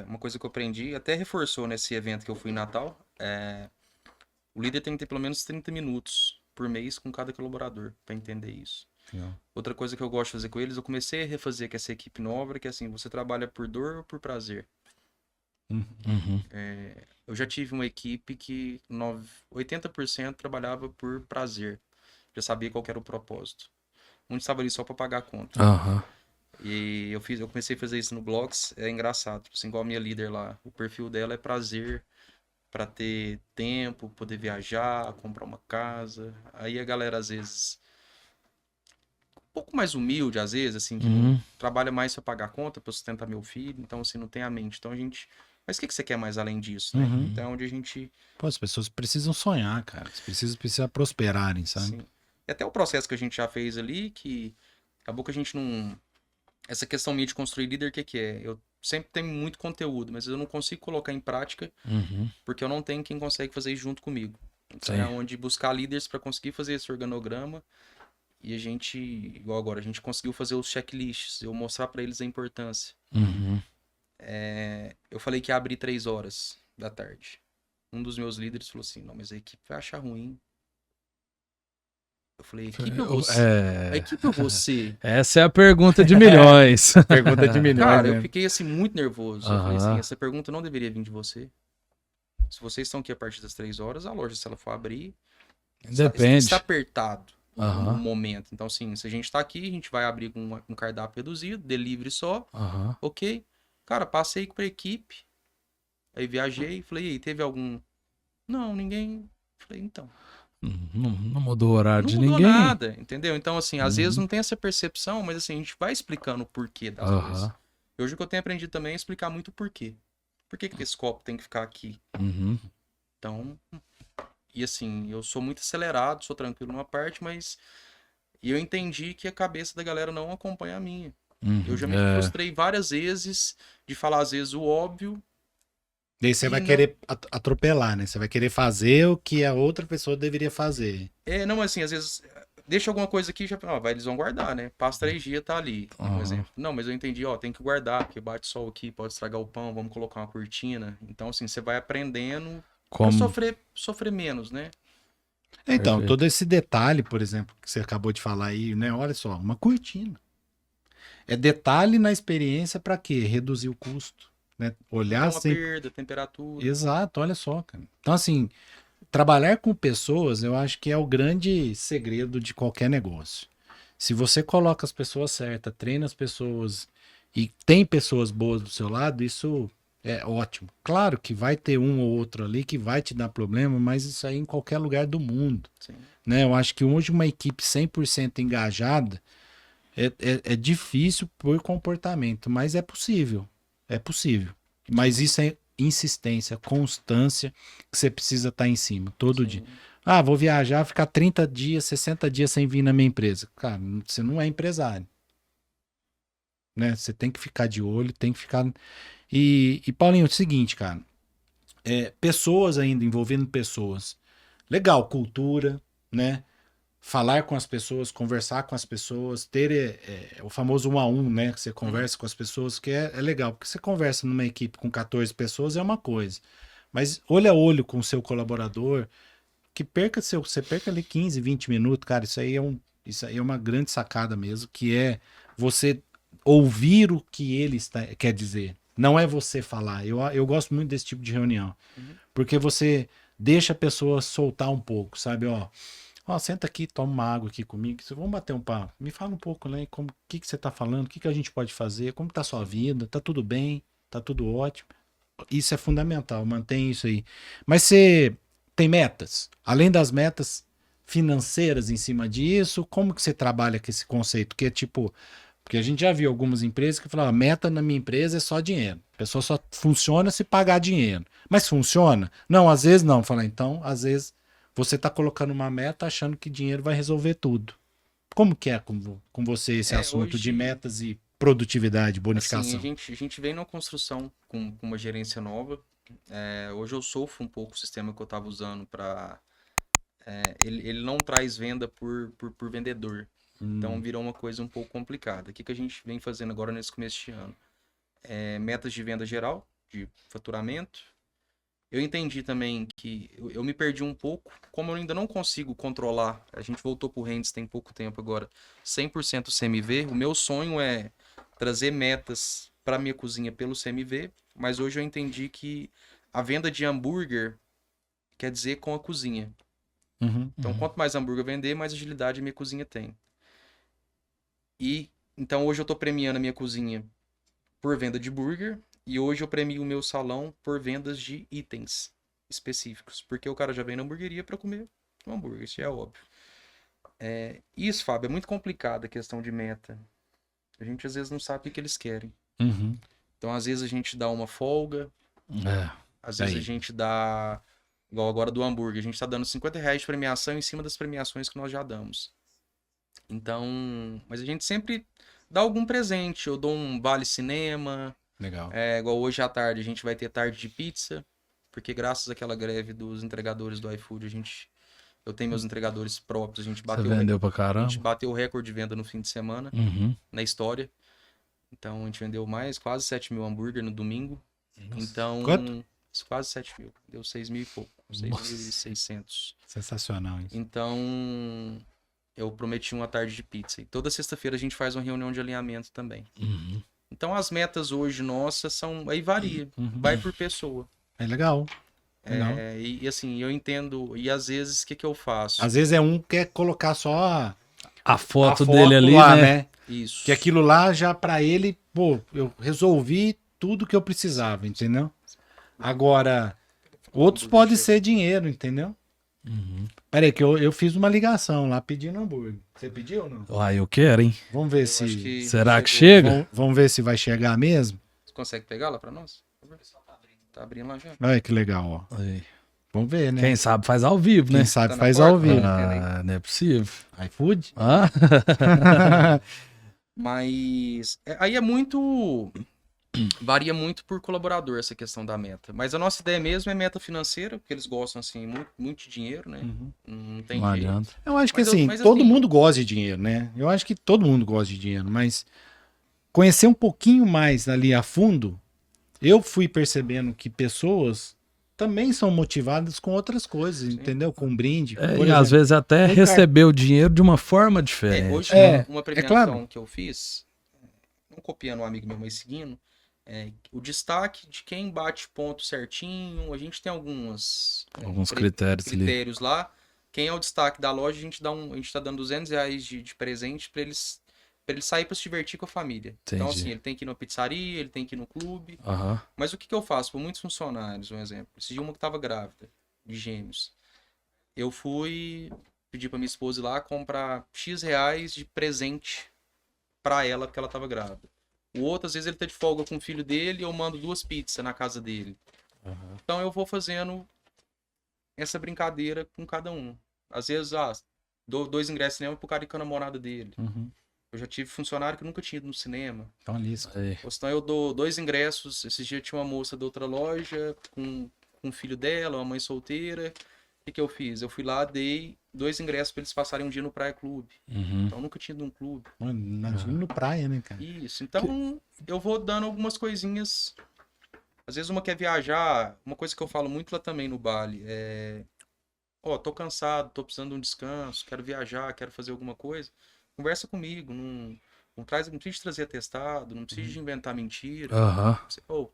uma coisa que eu aprendi, até reforçou nesse evento que eu fui em Natal, o líder tem que ter pelo menos 30 minutos por mês com cada colaborador, para entender isso. Outra coisa que eu gosto de fazer com eles, eu comecei a refazer com essa equipe nova, que é assim, você trabalha por dor ou por prazer? Eu já tive uma equipe que 80% trabalhava por prazer. Já sabia qual era o propósito. Muitos estavam ali só para pagar a conta. E eu comecei a fazer isso no Blogs. É engraçado. Tipo assim, igual a minha líder lá. O perfil dela é prazer, para ter tempo, poder viajar, comprar uma casa. Aí a galera, às vezes, um pouco mais humilde, às vezes, assim, que trabalha mais para pagar a conta, para sustentar meu filho. Então, assim, não tem a mente. Então, a gente Mas o que você quer mais além disso, né? Então é onde a gente... Pô, as pessoas precisam sonhar, cara. As pessoas precisam prosperarem, sabe? Sim. E até o processo que a gente já fez ali, que acabou que a gente não... Essa questão minha de construir líder, o que é? Eu sempre tenho muito conteúdo, mas eu não consigo colocar em prática porque eu não tenho quem consegue fazer isso junto comigo. Então é onde buscar líderes para conseguir fazer esse organograma e a gente, igual agora, a gente conseguiu fazer os checklists, eu mostrar para eles a importância. Eu falei que ia abrir 3 horas da tarde. Um dos meus líderes falou assim, não, mas a equipe vai achar ruim. Eu falei, equipe ou você? A equipe ou você? Essa é a pergunta de milhões. Pergunta de milhões. Cara, né? eu fiquei assim muito nervoso. Eu falei assim, essa pergunta não deveria vir de você. Se vocês estão aqui a partir das 3 horas, a loja, se ela for abrir, Depende. está apertado no momento. Então, assim, se a gente tá aqui, a gente vai abrir com um cardápio reduzido, delivery só, ok? Cara, passei pra equipe, aí viajei, falei, e aí, teve algum... Não, ninguém... Falei, então... Não mudou o horário de ninguém. Não mudou nada, entendeu? Então, assim, às vezes não tem essa percepção, mas assim, a gente vai explicando o porquê das coisas. E hoje o que eu tenho aprendido também é explicar muito o porquê. Por que esse copo tem que ficar aqui? Então, e assim, eu sou muito acelerado, sou tranquilo numa parte, mas eu entendi que a cabeça da galera não acompanha a minha. Eu já me frustrei várias vezes de falar, às vezes, o óbvio. E aí você vai querer atropelar, né? Você vai querer fazer o que a outra pessoa deveria fazer. Não, assim, às vezes, deixa alguma coisa aqui, já, eles vão guardar, né? Passa 3 dias, tá ali, um exemplo. Não, mas eu entendi, tem que guardar, porque bate sol aqui, pode estragar o pão, vamos colocar uma cortina. Então, assim, você vai aprendendo a sofrer menos, né? Então, todo esse detalhe, por exemplo, que você acabou de falar aí, né? Olha só, uma cortina. É detalhe na experiência para quê? Reduzir o custo. Né? Olhar uma perda, temperatura. Exato, olha só, cara. Então, assim, trabalhar com pessoas, eu acho que é o grande segredo de qualquer negócio. Se você coloca as pessoas certas, treina as pessoas e tem pessoas boas do seu lado, isso é ótimo. Claro que vai ter um ou outro ali que vai te dar problema, mas isso aí em qualquer lugar do mundo. Né? Eu acho que hoje uma equipe 100% engajada é difícil por comportamento, mas é possível. É possível. Mas isso é insistência, constância, que você precisa estar em cima todo dia. Vou viajar, ficar 30 dias, 60 dias sem vir na minha empresa. Cara, você não é empresário. Né? Você tem que ficar de olho, tem que ficar... E Paulinho, é o seguinte, cara. Pessoas ainda, envolvendo pessoas. Legal, cultura, né? Falar com as pessoas, conversar com as pessoas, ter o famoso 1 a 1, né? Que você conversa com as pessoas, que é legal. Porque você conversa numa equipe com 14 pessoas é uma coisa. Mas olho a olho com o seu colaborador, que você perca ali 15, 20 minutos, cara, isso aí é uma grande sacada mesmo, que é você ouvir o que ele quer dizer. Não é você falar. Eu gosto muito desse tipo de reunião. Porque você deixa a pessoa soltar um pouco, sabe? Senta aqui, toma uma água aqui comigo. Vamos bater um papo. Me fala um pouco, né? O que você tá falando? O que a gente pode fazer? Como tá a sua vida? Tá tudo bem? Tá tudo ótimo? Isso é fundamental, mantém isso aí. Mas você tem metas? Além das metas financeiras em cima disso, como que você trabalha com esse conceito? Que é tipo... Porque a gente já viu algumas empresas que falavam, a meta na minha empresa é só dinheiro. A pessoa só funciona se pagar dinheiro. Mas funciona? Não, às vezes não. Fala, então, às vezes... Você está colocando uma meta achando que dinheiro vai resolver tudo. Como que é com você esse assunto hoje, de metas e produtividade, bonificação? Assim, a gente vem numa construção com uma gerência nova. Hoje eu sofro um pouco o sistema que eu estava usando para... ele não traz venda por vendedor. Então virou uma coisa um pouco complicada. O que a gente vem fazendo agora nesse começo de ano? Metas de venda geral, de faturamento. Eu entendi também que eu me perdi um pouco, como eu ainda não consigo controlar, a gente voltou pro Rendes tem pouco tempo agora, 100% CMV, o meu sonho é trazer metas para minha cozinha pelo CMV, mas hoje eu entendi que a venda de hambúrguer quer dizer com a cozinha. Então, quanto mais hambúrguer eu vender, mais agilidade a minha cozinha tem. E, então, hoje eu tô premiando a minha cozinha por venda de burger, e hoje eu premio o meu salão por vendas de itens específicos. Porque o cara já vem na hamburgueria para comer um hambúrguer, isso é óbvio. Isso, Fábio, é muito complicado a questão de meta. A gente às vezes não sabe o que eles querem. Então, às vezes a gente dá uma folga, Às vezes a gente dá, igual agora do hambúrguer, a gente tá dando R$50 de premiação em cima das premiações que nós já damos. Então, mas a gente sempre dá algum presente. Eu dou um vale cinema. Legal. Igual hoje à tarde a gente vai ter tarde de pizza, porque graças àquela greve dos entregadores do iFood, eu tenho meus entregadores próprios, a gente vendeu pra caramba. A gente bateu o recorde de venda no fim de semana, na história. Então a gente vendeu quase 7 mil hambúrguer no domingo. Nossa. Então, quanto? Quase 7 mil. Deu 6 mil e pouco. 6.600. Sensacional isso. Então, eu prometi uma tarde de pizza. E toda sexta-feira a gente faz uma reunião de alinhamento também. Então, as metas hoje nossas aí varia. Vai por pessoa. É legal. E assim, eu entendo. E às vezes, o que eu faço? Às vezes um quer colocar só a foto dele ali, lá, né? Isso. Que aquilo lá já pra ele, pô, eu resolvi tudo que eu precisava, entendeu? Agora, outros pode ser dinheiro, entendeu? Peraí, que eu fiz uma ligação lá pedindo hambúrguer. Você pediu ou não? Eu quero, hein? Vamos ver se... Será que chega? Vamos ver se vai chegar mesmo? Você consegue pegar lá pra nós? Tá abrindo lá já. Olha que legal, ó. Aí. Vamos ver, né? Quem sabe faz ao vivo, né? Quem sabe Tá faz na ao porta, vivo. Não é possível. iFood? Mas aí é muito... Varia muito por colaborador essa questão da meta. Mas a nossa ideia mesmo é meta financeira, porque eles gostam, assim, muito de dinheiro, né? Não tem Não jeito. adianta. Eu acho que Mas todo assim- mundo gosta de dinheiro, né? Eu acho que todo mundo gosta de dinheiro, mas conhecer um pouquinho mais ali a fundo, eu fui percebendo que pessoas também são motivadas com outras coisas, entendeu? Com brinde. Por E exemplo, às vezes até um receber o dinheiro de uma forma diferente. Hoje, uma premiação claro. que eu fiz, não copiando um amigo meu, mas seguindo, o destaque de quem bate ponto certinho, a gente tem alguns critérios lá. Quem é o destaque da loja, a gente tá dando R$200 de presente para eles sair para se divertir com a família. Entendi. Então, assim, ele tem que ir na pizzaria, ele tem que ir no clube. Aham. Mas o que eu faço? Por muitos funcionários, um exemplo. Esse dia uma que tava grávida, de gêmeos. Eu fui pedir pra minha esposa ir lá comprar X reais de presente pra ela, porque ela tava grávida. O outro, às vezes, ele tá de folga com o filho dele e eu mando 2 pizzas na casa dele. Então eu vou fazendo essa brincadeira com cada um. Às vezes, dou 2 ingressos de cinema pro cara ir com a namorada dele. Eu já tive funcionário que nunca tinha ido no cinema. Então, nisso. Ou senão eu dou 2 ingressos. Esses dias tinha uma moça da outra loja com o filho dela, uma mãe solteira. O que eu fiz? Eu fui lá, dei 2 ingressos pra eles passarem um dia no Praia Clube. Então eu nunca tinha ido num clube. Imagina no praia, né, cara? Isso. Então eu vou dando algumas coisinhas. Às vezes uma quer viajar. Uma coisa que eu falo muito lá também no Bali é... tô cansado, tô precisando de um descanso, quero viajar, quero fazer alguma coisa. Conversa comigo, não precisa de trazer atestado, não precisa de inventar mentira.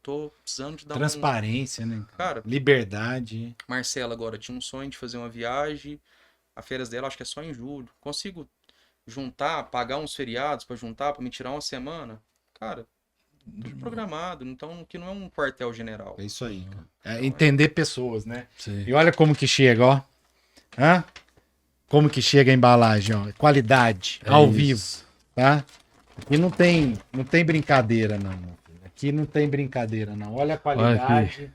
Tô precisando de dar Transparência, né? Cara, liberdade. Marcela agora tinha um sonho de fazer uma viagem, a férias dela acho que é só em julho. Consigo juntar, pagar uns feriados pra juntar, pra me tirar uma semana? Cara, tudo programado, então que não é um quartel-general. É isso aí, cara. Entender pessoas, né? Sim. E olha como que chega, ó. Como que chega a embalagem, ó. Qualidade, ao vivo, tá? Aqui não tem brincadeira, não. Aqui não tem brincadeira, não. Olha a qualidade.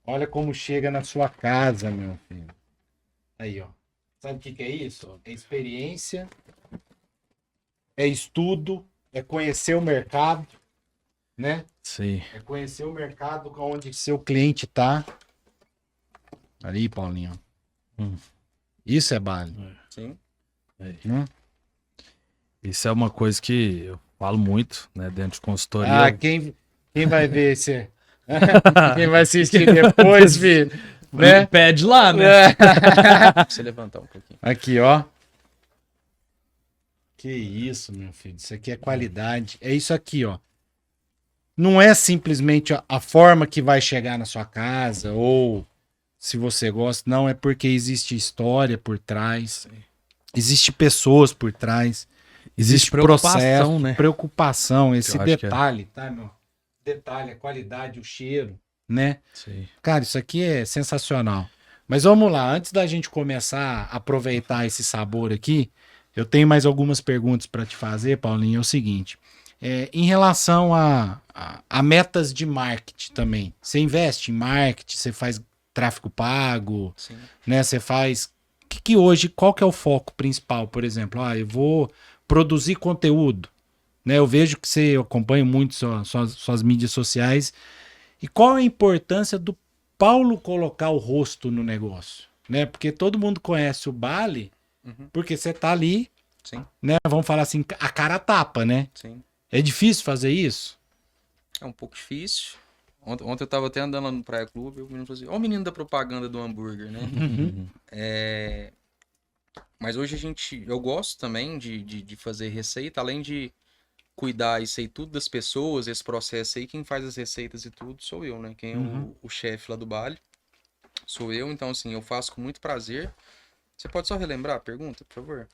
Olha como chega na sua casa, meu filho. Aí, ó. Sabe o que é isso? É experiência, é estudo, é conhecer o mercado, né? Sim. É conhecer o mercado onde seu cliente tá. Ali, Paulinho. Isso é Bali. Sim. Isso é uma coisa que eu falo muito, né, dentro de consultoria. Quem vai ver esse... Quem vai assistir depois, filho, né? Pede lá, né? Você levantar um pouquinho. Aqui, ó. Que isso, meu filho. Isso aqui é qualidade. É isso aqui, ó. Não é simplesmente a forma que vai chegar na sua casa ou se você gosta. Não, é porque existe história por trás. Existe pessoas por trás. Existe processo, né? Preocupação. Esse Eu acho que detalhe, tá, meu? Detalhe, a qualidade, o cheiro, né? Sim. Cara, isso aqui é sensacional. Mas vamos lá, antes da gente começar a aproveitar esse sabor aqui, eu tenho mais algumas perguntas para te fazer, Paulinho. É o seguinte: Em relação a metas de marketing também, você investe em marketing, você faz tráfego pago, Sim. né? Você faz... Que hoje, qual que é o foco principal, por exemplo? Eu vou produzir conteúdo, né? Eu vejo que você acompanha muito suas mídias sociais. E qual a importância do Paulo colocar o rosto no negócio, né? Porque todo mundo conhece o Bali, porque você tá ali, Sim. né? Vamos falar assim, a cara tapa, né? Sim. É difícil fazer isso? É um pouco difícil. Ontem eu tava até andando lá no Praia Clube e o menino falou assim, ó o menino da propaganda do hambúrguer, né? Mas hoje eu gosto também de fazer receita, além de cuidar e sei tudo das pessoas, esse processo aí, quem faz as receitas e tudo sou eu, né? Quem é o chefe lá do Bali sou eu, então assim, eu faço com muito prazer. Você pode só relembrar a pergunta, por favor?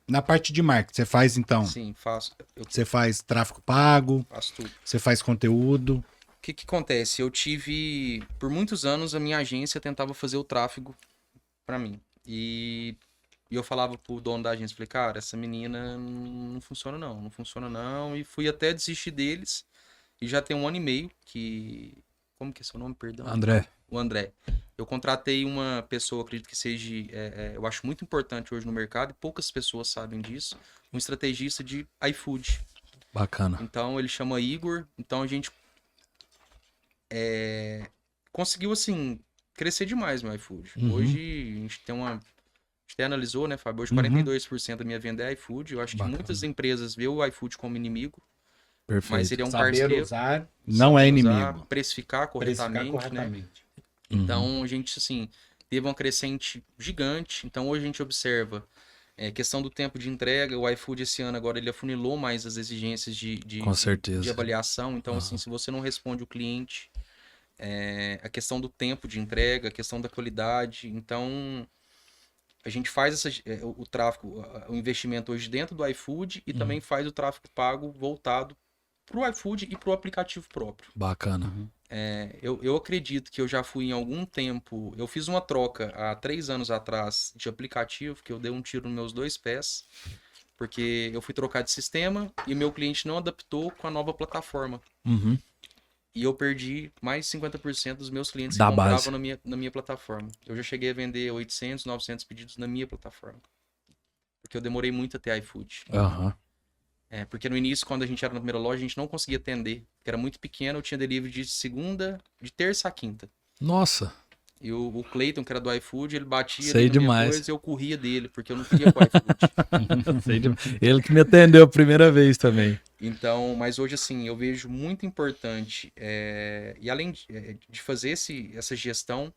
Na parte de marketing, você faz então? Sim, faço. Você faz tráfego pago, Faço tudo. você faz conteúdo. O que acontece? Eu tive, por muitos anos, a minha agência tentava fazer o tráfego pra mim. E eu falava pro dono da agência, falei, cara, essa menina não funciona não, não funciona não. E fui até desistir deles. E já tem 1 ano e meio que... Como que é seu nome, perdão? André. O André. Eu contratei uma pessoa, acredito que seja... eu acho muito importante hoje no mercado, e poucas pessoas sabem disso, um estrategista de iFood. Bacana. Então, ele chama Igor. Então, a gente conseguiu, assim, crescer demais no iFood. Hoje, a gente tem uma... A gente até analisou, né, Fábio? Hoje, 42% da minha venda é iFood. Eu acho que muitas empresas veem o iFood como inimigo. Perfeito. Mas ele é um Saber parceiro. usar não é inimigo. Precificar corretamente, né? Então, a gente, assim, teve uma crescente gigante. Então, hoje a gente observa questão do tempo de entrega. O iFood, esse ano, agora, ele afunilou mais as exigências Com certeza. de avaliação. Então, assim, se você não responde o cliente, a questão do tempo de entrega, a questão da qualidade. Então, a gente faz o tráfego, o investimento hoje dentro do iFood e também faz o tráfego pago voltado para o iFood e para o aplicativo próprio. Bacana. Eu acredito que eu já fui em algum tempo... Eu fiz uma troca há 3 anos atrás de aplicativo, que eu dei um tiro nos meus 2 pés, porque eu fui trocar de sistema e meu cliente não adaptou com a nova plataforma. E eu perdi mais de 50% dos meus clientes que compravam na minha plataforma. Eu já cheguei a vender 800, 900 pedidos na minha plataforma. Porque eu demorei muito a ter iFood. Porque no início, quando a gente era na primeira loja, a gente não conseguia atender. Porque era muito pequeno, eu tinha delivery de terça a quinta. Nossa. E o Cleiton, que era do iFood, ele batia Sei ali na minha coisa e eu corria dele, porque eu não queria com o iFood. Ele que me atendeu a primeira vez também. Então, mas hoje, assim, eu vejo muito importante. E além de fazer essa gestão,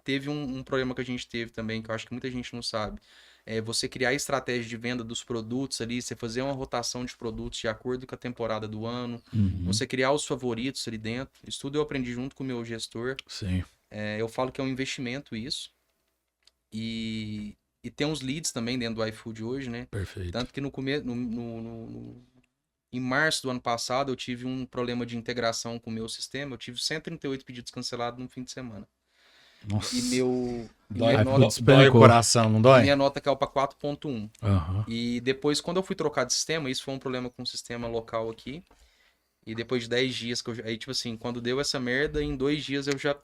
teve um problema que a gente teve também, que eu acho que muita gente não sabe. Você criar estratégia de venda dos produtos ali, você fazer uma rotação de produtos de acordo com a temporada do ano, você criar os favoritos ali dentro. Isso tudo eu aprendi junto com o meu gestor. Sim. Eu falo que é um investimento isso. E tem uns leads também dentro do iFood hoje, né? Perfeito. Tanto que em março do ano passado eu tive um problema de integração com o meu sistema. Eu tive 138 pedidos cancelados no fim de semana. Nossa. E Dói o coração, não dói? Minha nota caiu para 4.1. Uhum. E depois, quando eu fui trocar de sistema, isso foi um problema com o sistema local aqui. E depois de 10 dias, aí tipo assim, quando deu essa merda, em 2 dias eu já...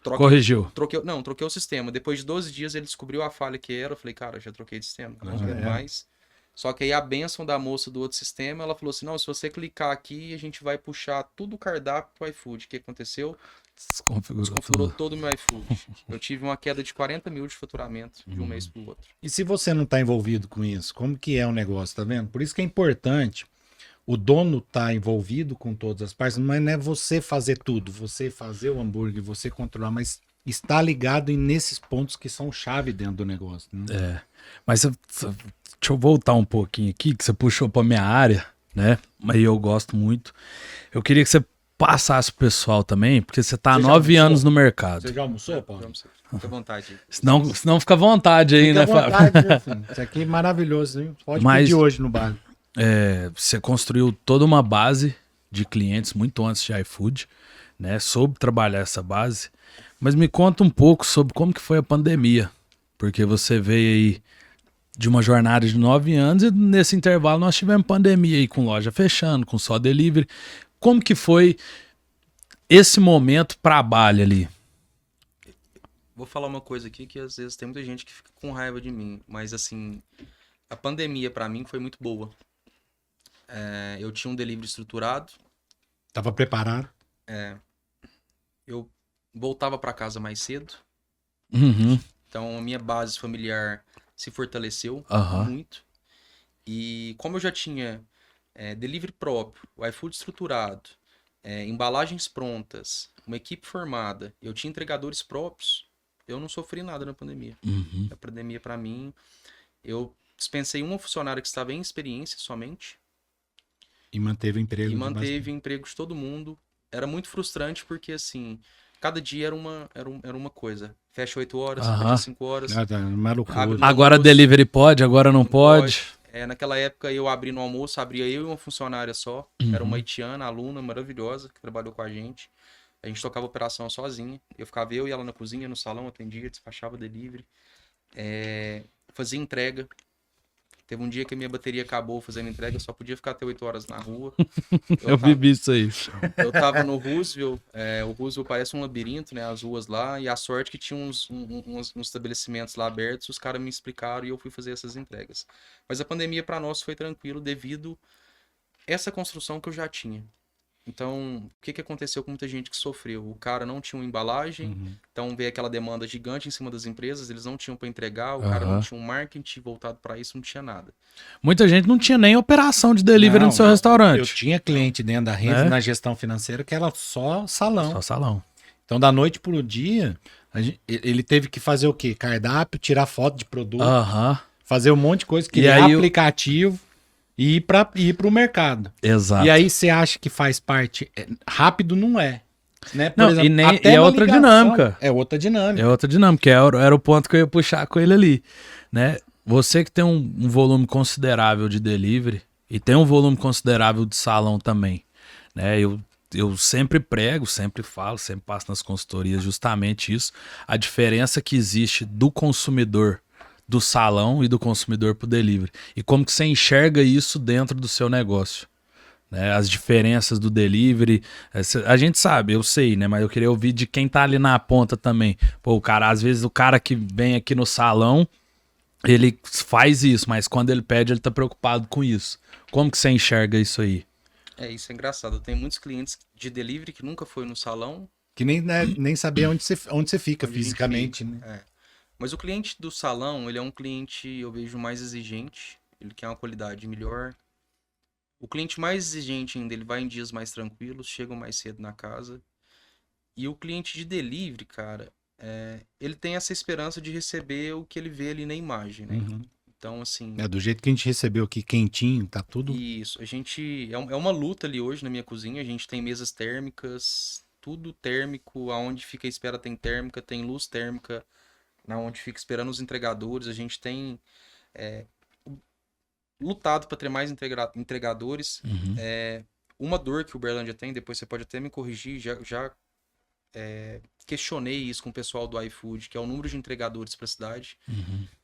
Corrigiu. Troquei o sistema. Depois de 12 dias ele descobriu a falha que era. Eu falei, cara, eu já troquei de sistema, não quero mais. Só que aí a bênção da moça do outro sistema, ela falou assim, não, se você clicar aqui, a gente vai puxar tudo o cardápio pro iFood. O que aconteceu? Desconfigurou todo o meu iFood. Eu tive uma queda de 40 mil de faturamento de um mês pro outro. E se você não está envolvido com isso, como que é o negócio, tá vendo? Por isso que é importante o dono tá envolvido com todas as partes, mas não é você fazer tudo, você fazer o hambúrguer, você controlar, mas está ligado nesses pontos que são chave dentro do negócio. Né? Mas deixa eu voltar um pouquinho aqui, que você puxou para minha área, né? Mas eu gosto muito. Eu queria que você passasse pro pessoal também, porque você tá há 9 anos no mercado. Você já almoçou, Paulo? Fica à vontade. Senão fica à vontade aí, fica né, Fábio? Isso aqui é maravilhoso, hein? Pode pedir hoje no bar. Você construiu toda uma base de clientes muito antes de iFood, né? Soube trabalhar essa base. Mas me conta um pouco sobre como que foi a pandemia. Porque você veio aí de uma jornada de 9 anos e nesse intervalo nós tivemos pandemia aí com loja fechando, com só delivery. Como que foi esse momento trabalho ali? Vou falar uma coisa aqui que às vezes tem muita gente que fica com raiva de mim, mas assim, a pandemia pra mim foi muito boa. Eu tinha um delivery estruturado. Tava preparado? Eu voltava pra casa mais cedo. Uhum. Então a minha base familiar se fortaleceu muito. E como eu já tinha delivery próprio, o iFood estruturado, embalagens prontas, uma equipe formada, eu tinha entregadores próprios, eu não sofri nada na pandemia. Uhum. A pandemia pra mim, eu dispensei uma funcionária que estava em experiência somente. E manteve o emprego. E manteve o emprego de todo mundo. Era muito frustrante porque, assim, cada dia era uma coisa. Fecha 8 horas, fecha 5 horas. Agora delivery pode, agora não pode. Naquela época eu abri no almoço, abria eu e uma funcionária só. Era uma haitiana, aluna maravilhosa, que trabalhou com a gente. A gente tocava a operação sozinha. Eu ficava eu e ela na cozinha, no salão, atendia, despachava delivery. Fazia entrega. Teve um dia que a minha bateria acabou fazendo entrega, eu só podia ficar até 8 horas na rua. Eu vivi isso aí. Eu tava no Roosevelt, o Roosevelt parece um labirinto, né, as ruas lá, e a sorte que tinha uns estabelecimentos lá abertos, os caras me explicaram e eu fui fazer essas entregas. Mas a pandemia para nós foi tranquilo devido a essa construção que eu já tinha. Então, o que aconteceu com muita gente que sofreu? O cara não tinha uma embalagem, então veio aquela demanda gigante em cima das empresas, eles não tinham para entregar, o cara não tinha um marketing voltado para isso, não tinha nada. Muita gente não tinha nem operação de delivery no seu restaurante. Eu tinha cliente dentro da rede, na gestão financeira, que era só salão. Só salão. Então, da noite pro dia, ele teve que fazer o quê? Cardápio, tirar foto de produto, fazer um monte de coisa, criar aplicativo. E ir para o mercado. Exato. E aí você acha que faz parte... rápido não é. Né? Por não, exemplo, e é outra dinâmica. É outra dinâmica. É outra dinâmica, era o ponto que eu ia puxar com ele ali. Né? Você que tem um volume considerável de delivery e tem um volume considerável de salão também. Né? Eu sempre prego, sempre falo, sempre passo nas consultorias justamente isso. A diferença que existe do consumidor do salão e do consumidor pro delivery. E como que você enxerga isso dentro do seu negócio. Né? As diferenças do delivery. A gente sabe, eu sei, né? Mas eu queria ouvir de quem tá ali na ponta também. Pô, às vezes o cara que vem aqui no salão, ele faz isso, mas quando ele pede, ele tá preocupado com isso. Como que você enxerga isso aí? Isso é engraçado. Eu tenho muitos clientes de delivery que nunca foi no salão. Que nem sabia onde você fica fisicamente, né? Mas o cliente do salão, ele é um cliente, eu vejo, mais exigente. Ele quer uma qualidade melhor. O cliente mais exigente ainda, ele vai em dias mais tranquilos, chega mais cedo na casa. E o cliente de delivery, cara, ele tem essa esperança de receber o que ele vê ali na imagem, né? Então, assim... do jeito que a gente recebeu aqui, quentinho, tá tudo... Isso, a gente... É uma luta ali hoje na minha cozinha. A gente tem mesas térmicas, tudo térmico. Aonde fica a espera tem térmica, tem luz térmica. Onde fica esperando os entregadores, a gente tem lutado para ter mais entregadores. Uma dor que o Uberlândia tem, depois você pode até me corrigir, já questionei isso com o pessoal do iFood, que é o número de entregadores para a cidade.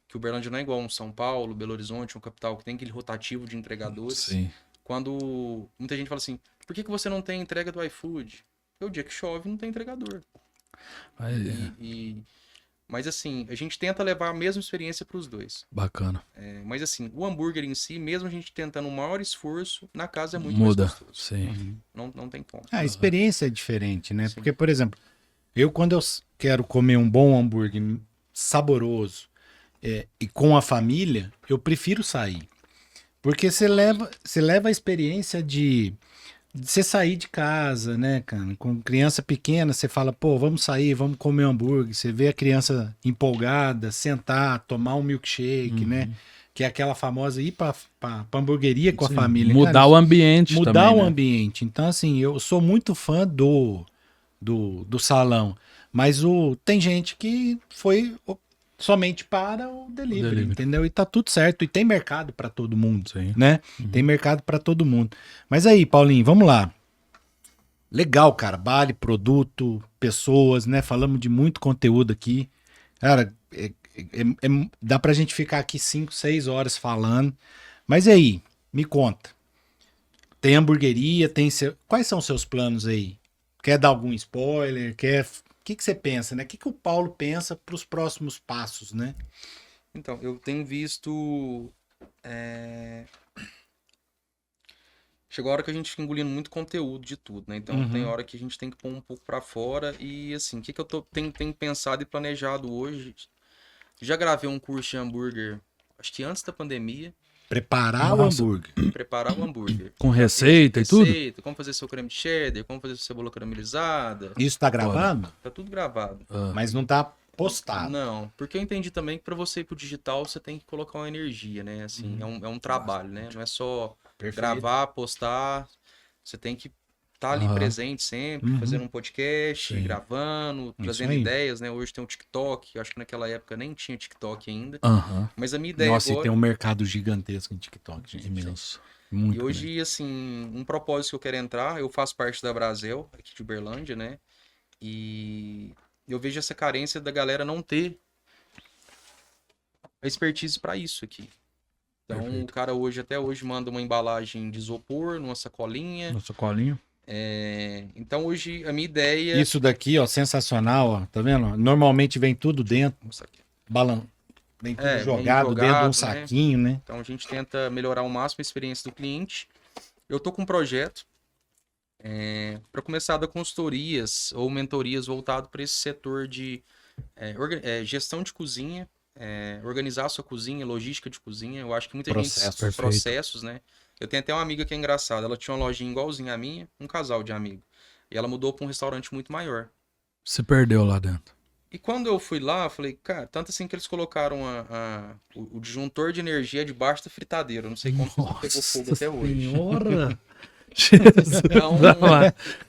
Que o Uberlândia não é igual um São Paulo, Belo Horizonte, um capital que tem aquele rotativo de entregadores. Sim. Quando muita gente fala assim, por que você não tem entrega do iFood? Porque o dia que chove não tem entregador. Mas assim, a gente tenta levar a mesma experiência para os dois. Bacana. Mas assim, o hambúrguer em si, mesmo a gente tentando o maior esforço, na casa é muito mais gostoso. Sim. Não tem como. A experiência é diferente, né? Sim. Porque, por exemplo, quando eu quero comer um bom hambúrguer saboroso e com a família, eu prefiro sair. Porque você leva a experiência de você sair de casa, né, cara? Com criança pequena, você fala, pô, vamos sair, vamos comer um hambúrguer. Você vê a criança empolgada, sentar, tomar um milkshake, né? Que é aquela famosa ir pra hamburgueria com a família. Mudar cara, o ambiente mudar também, o ambiente. Então, assim, eu sou muito fã do salão. Mas tem gente que foi somente para o delivery, entendeu? E tá tudo certo. E tem mercado para todo mundo, né? Tem mercado para todo mundo. Mas aí, Paulinho, vamos lá. Legal, cara. Bale, produto, pessoas, né? Falamos de muito conteúdo aqui. Cara, dá pra gente ficar aqui 5, 6 horas falando. Mas e aí, me conta. Tem hamburgueria, quais são os seus planos aí? Quer dar algum spoiler? O que você pensa, né? O que o Paulo pensa para os próximos passos, né? Então, eu tenho visto... Chegou a hora que a gente fica engolindo muito conteúdo de tudo, né? Então tem hora que a gente tem que pôr um pouco pra fora. E assim, o que eu tenho pensado e planejado hoje? Já gravei um curso de hambúrguer, acho que antes da pandemia. Preparar o hambúrguer. Preparar o hambúrguer. Com receita e tudo? Como fazer seu creme cheddar, como fazer sua cebola caramelizada. Isso tá gravado? Tá tudo gravado. Mas não tá postado. Não, porque eu entendi também que pra você ir pro digital, você tem que colocar uma energia, né? Assim, é um trabalho, né? Não é só gravar, postar. Você tem que estar ali presente sempre, fazendo um podcast, gravando, trazendo ideias, né? Hoje tem o TikTok, eu acho que naquela época nem tinha TikTok ainda. Mas a minha ideia Nossa, agora... e tem um mercado gigantesco em TikTok, gente. Imenso. Muito E hoje, grande. Assim, um propósito que eu quero entrar, eu faço parte da Brasel, aqui de Uberlândia, né? E eu vejo essa carência da galera não ter a expertise para isso aqui. Então, o cara até hoje manda uma embalagem de isopor, numa sacolinha. Uma sacolinha. Então, hoje, a minha ideia... Isso daqui, ó, sensacional, ó. Tá vendo? Normalmente vem tudo dentro. Vem tudo jogado dentro de um saquinho, né? Então, a gente tenta melhorar ao máximo a experiência do cliente. Eu tô com um projeto para começar a dar consultorias ou mentorias voltado para esse setor de gestão de cozinha, organizar a sua cozinha, logística de cozinha. Eu acho que muita gente... Processos, né? Eu tenho até uma amiga que é engraçada. Ela tinha uma lojinha igualzinha a minha, um casal de amigo. E ela mudou para um restaurante muito maior. Se perdeu lá dentro. E quando eu fui lá, eu falei, cara, tanto assim que eles colocaram o disjuntor de energia debaixo da fritadeira. Eu não sei como pegou fogo até hoje. Senhora! Então,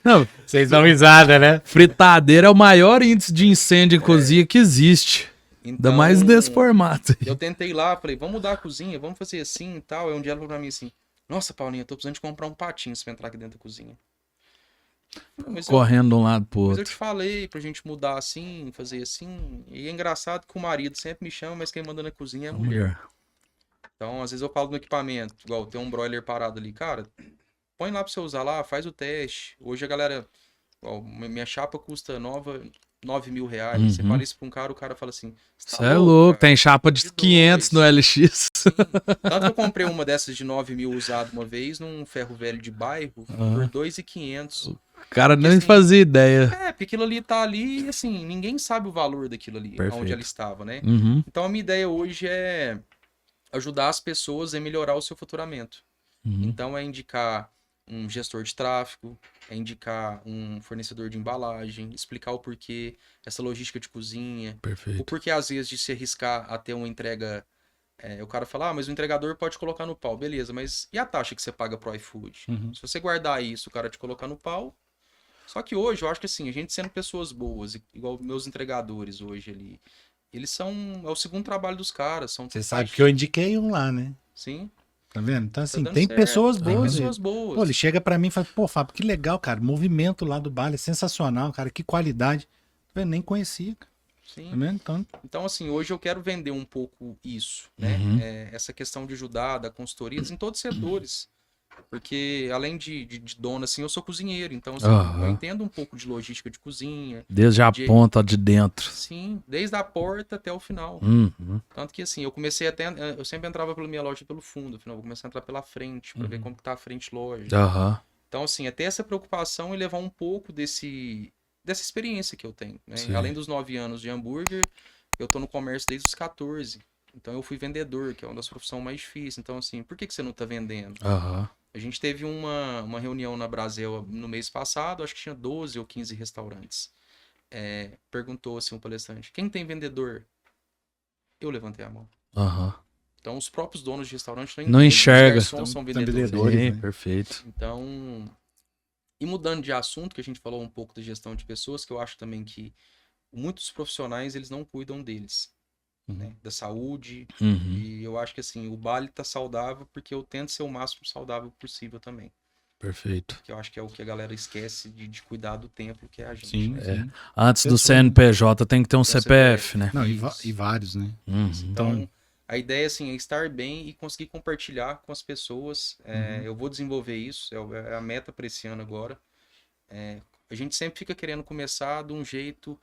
não, vocês dão risada, né? Fritadeira é o maior índice de incêndio em cozinha que existe. Ainda mais nesse formato. Eu tentei lá, falei, vamos mudar a cozinha, vamos fazer assim e tal. Aí um dia ela falou pra mim assim, nossa, Paulinho, eu tô precisando de comprar um patinho pra entrar aqui dentro da cozinha. Correndo de um lado pro outro. Mas eu te falei pra gente mudar assim, fazer assim. E é engraçado que o marido sempre me chama, mas quem manda na cozinha é a mulher. Então, às vezes eu falo no equipamento, igual tem um broiler parado ali, cara, põe lá pra você usar lá, faz o teste. Hoje a galera, igual, minha chapa custa nova R$9.000. Você fala isso pra um cara, o cara fala assim... Você é louco, tem chapa de 500 no LX. Sim. Tanto que eu comprei uma dessas de 9.000 usada uma vez num ferro velho de bairro por 2.500. O cara nem fazia ideia. Porque aquilo ali tá ali e assim, ninguém sabe o valor daquilo ali, onde ela estava, né? Então a minha ideia hoje é ajudar as pessoas a melhorar o seu faturamento. Então é indicar um gestor de tráfego, é indicar um fornecedor de embalagem, explicar o porquê, essa logística de cozinha, o porquê às vezes de se arriscar a ter uma entrega, o cara fala, mas o entregador pode colocar no pau, beleza, mas e a taxa que você paga pro iFood? Se você guardar isso, o cara te colocar no pau, só que hoje eu acho que assim, a gente sendo pessoas boas, igual meus entregadores hoje ali, eles é o segundo trabalho dos caras. Você sabe que eu indiquei um lá, né? Sim. Tá vendo? Então, assim, tá tem certo. pessoas boas. Tem pessoas boas. Pô, ele chega pra mim e fala, pô, Fábio, que legal, cara. O movimento lá do baile é sensacional, cara. Que qualidade. Tá vendo? Nem conhecia, cara. Sim. Tá vendo? Então, assim, hoje eu quero vender um pouco isso, né? Essa questão de ajudar, da consultoria, em todos os setores. Porque, além de dono, assim, eu sou cozinheiro. Então, assim, eu entendo um pouco de logística de cozinha. Desde a ponta de dentro. Sim, desde a porta até o final. Tanto que, assim, eu sempre entrava pela minha loja pelo fundo. Afinal, eu vou começar a entrar pela frente, pra ver como que tá a frente loja. Então, assim, é ter essa preocupação e levar um pouco dessa experiência que eu tenho, né? Além dos 9 anos de hambúrguer, eu tô no comércio desde os 14. Então, eu fui vendedor, que é uma das profissões mais difíceis. Então, assim, por que você não tá vendendo? A gente teve uma reunião na Brasel no mês passado, acho que tinha 12 ou 15 restaurantes. Perguntou assim o palestrante, quem tem vendedor? Eu levantei a mão. Então os próprios donos de restaurante não enxergam. Então, são vendedores. Sim, né? Perfeito. Então, e mudando de assunto, que a gente falou um pouco da gestão de pessoas, que eu acho também que muitos profissionais eles não cuidam deles. Né, da saúde, e eu acho que assim, o baile tá saudável porque eu tento ser o máximo saudável possível também. Perfeito. Que eu acho que é o que a galera esquece de cuidar do tempo, que é a gente. Sim, né? sim. Antes do CNPJ tem que ter um CPF, né? Não, e vários, né? Então, a ideia assim, é estar bem e conseguir compartilhar com as pessoas. Eu vou desenvolver isso, é a meta para esse ano agora. A gente sempre fica querendo começar de um jeito...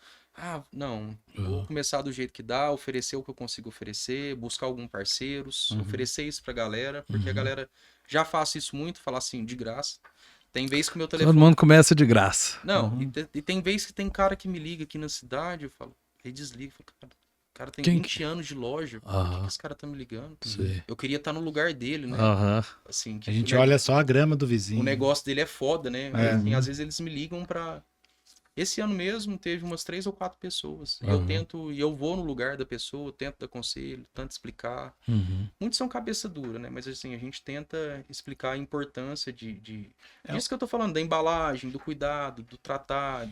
vou começar do jeito que dá, oferecer o que eu consigo oferecer, buscar alguns parceiros, oferecer isso pra galera, porque a galera já faz isso muito, falar assim, de graça. Tem vez que o meu telefone... Todo mundo começa de graça. Não, e tem vez que tem cara que me liga aqui na cidade, eu falo, ele desliga, eu falo, cara tem 20 anos de loja, por que esse cara tá me ligando? Eu queria estar no lugar dele, né? Assim, a gente olha só a grama do vizinho. O negócio dele é foda, né? Assim, às vezes eles me ligam pra... Esse ano mesmo teve umas 3 ou 4 pessoas. E eu vou no lugar da pessoa, tento dar conselho, tento explicar. Muitos são cabeça dura, né? Mas assim, a gente tenta explicar a importância disso que eu tô falando, da embalagem, do cuidado, do tratar,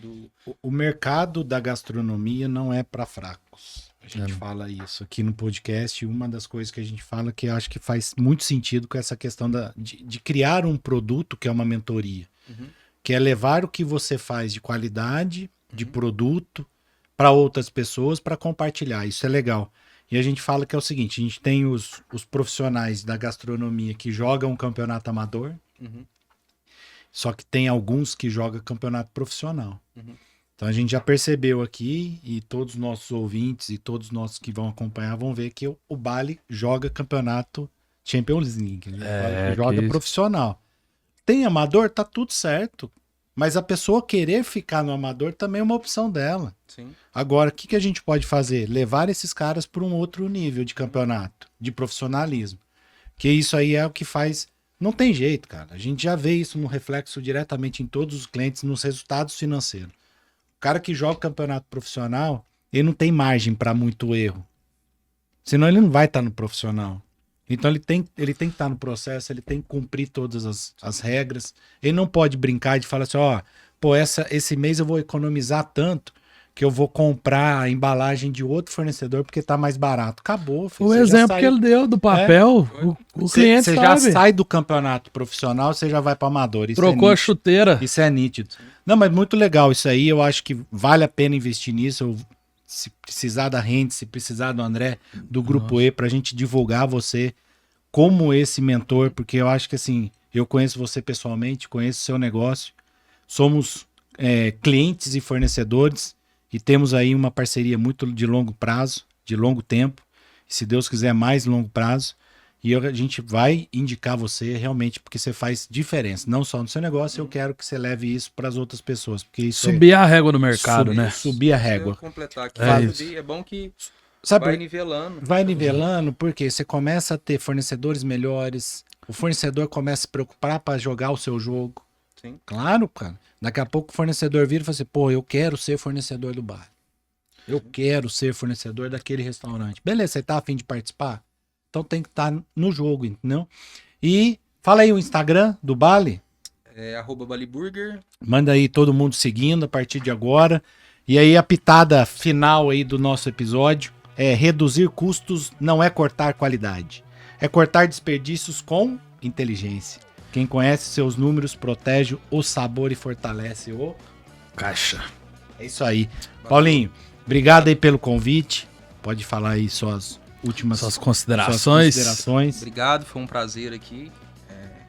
O mercado da gastronomia não é para fracos. A gente fala isso aqui no podcast. Uma das coisas que a gente fala que eu acho que faz muito sentido com essa questão de criar um produto que é uma mentoria. Que é levar o que você faz de qualidade, de produto, para outras pessoas, para compartilhar. Isso é legal. E a gente fala que é o seguinte, a gente tem os profissionais da gastronomia que jogam campeonato amador, só que tem alguns que jogam campeonato profissional. Então a gente já percebeu aqui, e todos os nossos ouvintes e todos os nossos que vão acompanhar vão ver que o Bali joga campeonato Champions League. Ele joga profissional. Tem amador, tá tudo certo. Mas a pessoa querer ficar no amador também é uma opção dela. Sim. Agora, o que a gente pode fazer? Levar esses caras para um outro nível de campeonato, de profissionalismo. Que isso aí é o que faz... Não tem jeito, cara. A gente já vê isso no reflexo diretamente em todos os clientes, nos resultados financeiros. O cara que joga campeonato profissional, ele não tem margem para muito erro. Senão ele não vai estar no profissional. Então ele tem que estar no processo, ele tem que cumprir todas as regras. Ele não pode brincar de falar assim, esse mês eu vou economizar tanto que eu vou comprar a embalagem de outro fornecedor porque tá mais barato. Acabou. Filho. O exemplo que ele deu do papel, o cliente sabe. Você já sai do campeonato profissional, você já vai para amador. Isso trocou a chuteira. Isso é nítido. Não, mas muito legal isso aí. Eu acho que vale a pena investir nisso. Se precisar da Rende, se precisar do André, do Grupo E, pra gente divulgar você como esse mentor, porque eu acho que assim, eu conheço você pessoalmente, conheço o seu negócio, somos clientes e fornecedores e temos aí uma parceria muito de longo prazo, de longo tempo, e se Deus quiser mais longo prazo, e a gente vai indicar você realmente, porque você faz diferença, não só no seu negócio, eu quero que você leve isso para as outras pessoas, porque isso subir a régua no mercado, né? Subir a régua. Completar aqui, É bom que vai nivelando. Vai nivelando, porque você começa a ter fornecedores melhores, o fornecedor começa a se preocupar para jogar o seu jogo. Sim. Claro, cara. Daqui a pouco o fornecedor vira e fala assim, eu quero ser fornecedor do bar. Eu quero ser fornecedor daquele restaurante. Beleza, você tá a fim de participar? Então tem que estar no jogo, entendeu? E fala aí o Instagram do Bali. É @BaliBurger. Manda aí todo mundo seguindo a partir de agora. E aí a pitada final aí do nosso episódio é reduzir custos não é cortar qualidade. É cortar desperdícios com inteligência. Quem conhece seus números protege o sabor e fortalece o caixa. É isso aí. Paulinho, obrigado aí pelo convite. Pode falar aí suas considerações. Obrigado, foi um prazer aqui.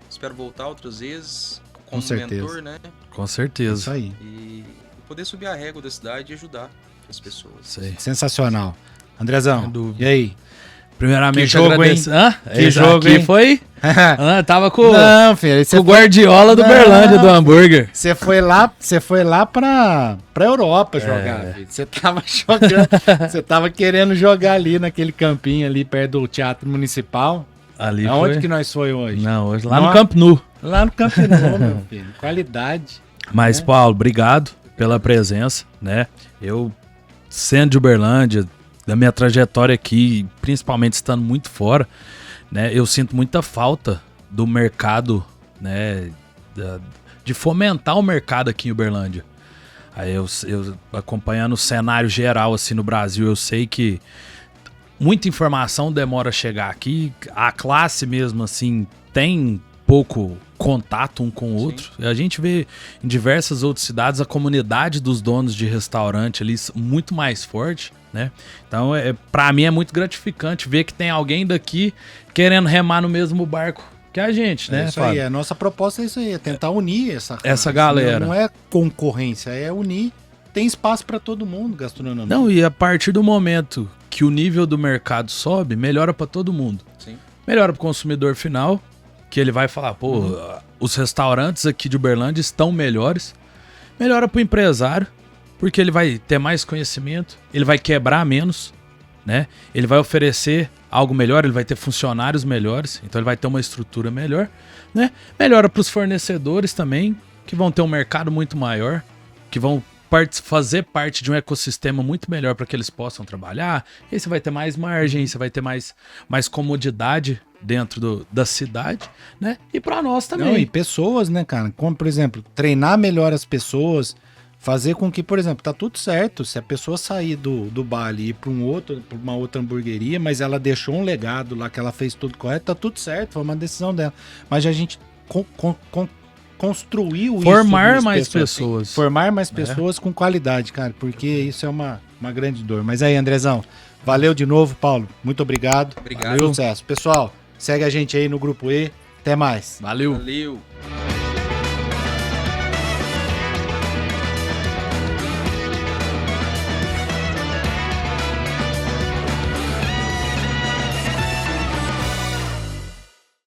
Espero voltar outras vezes como mentor, né? Com certeza. Isso aí. E poder subir a régua da cidade e ajudar as pessoas. Sei. Sensacional. Andrezão, e aí? Primeiramente, que jogo, agradeço. Que jogo, hein? Foi? Tava com o Guardiola do Berlândia, do hambúrguer. Você foi lá pra Europa jogar. Você tava jogando. Você tava querendo jogar ali naquele campinho ali perto do Teatro Municipal. Ali Aonde que nós foi hoje? Não, hoje lá no Camp Nou. Lá no Camp Nou, meu filho. Qualidade. Mas, Paulo, obrigado pela presença, né? Eu, sendo de Uberlândia, da minha trajetória aqui, principalmente estando muito fora, né? Eu sinto muita falta do mercado, né? De fomentar o mercado aqui em Uberlândia. Aí eu acompanhando o cenário geral assim no Brasil, eu sei que muita informação demora a chegar aqui. A classe mesmo assim tem pouco contato um com o outro. A gente vê em diversas outras cidades a comunidade dos donos de restaurante ali muito mais forte, né? Então, pra mim é muito gratificante ver que tem alguém daqui querendo remar no mesmo barco que a gente, né? Isso aí, a nossa proposta é isso aí, é tentar unir essa galera. Não é concorrência, é unir. Tem espaço para todo mundo, gastronomia. Não, e a partir do momento que o nível do mercado sobe, melhora para todo mundo. Sim. Melhora para o consumidor final, que ele vai falar, pô, os restaurantes aqui de Uberlândia estão melhores. Melhora para o empresário, porque ele vai ter mais conhecimento, ele vai quebrar menos, né? Ele vai oferecer algo melhor, ele vai ter funcionários melhores, então ele vai ter uma estrutura melhor, né? Melhora para os fornecedores também, que vão ter um mercado muito maior, que vão fazer parte de um ecossistema muito melhor para que eles possam trabalhar. E aí você vai ter mais margem, você vai ter mais comodidade dentro da cidade, né? E para nós também. Não, e pessoas, né, cara? Como, por exemplo, treinar melhor as pessoas, fazer com que, por exemplo, tá tudo certo. Se a pessoa sair do bar e ir para uma outra hamburgueria, mas ela deixou um legado lá que ela fez tudo correto, tá tudo certo, foi uma decisão dela. Mas a gente construiu formar mais pessoas. Formar mais pessoas com qualidade, cara, porque isso é uma grande dor. Mas aí, Andrezão, valeu de novo, Paulo. Muito obrigado. Obrigado. Sucesso. Pessoal, segue a gente aí no Grupo E. Até mais. Valeu. Valeu.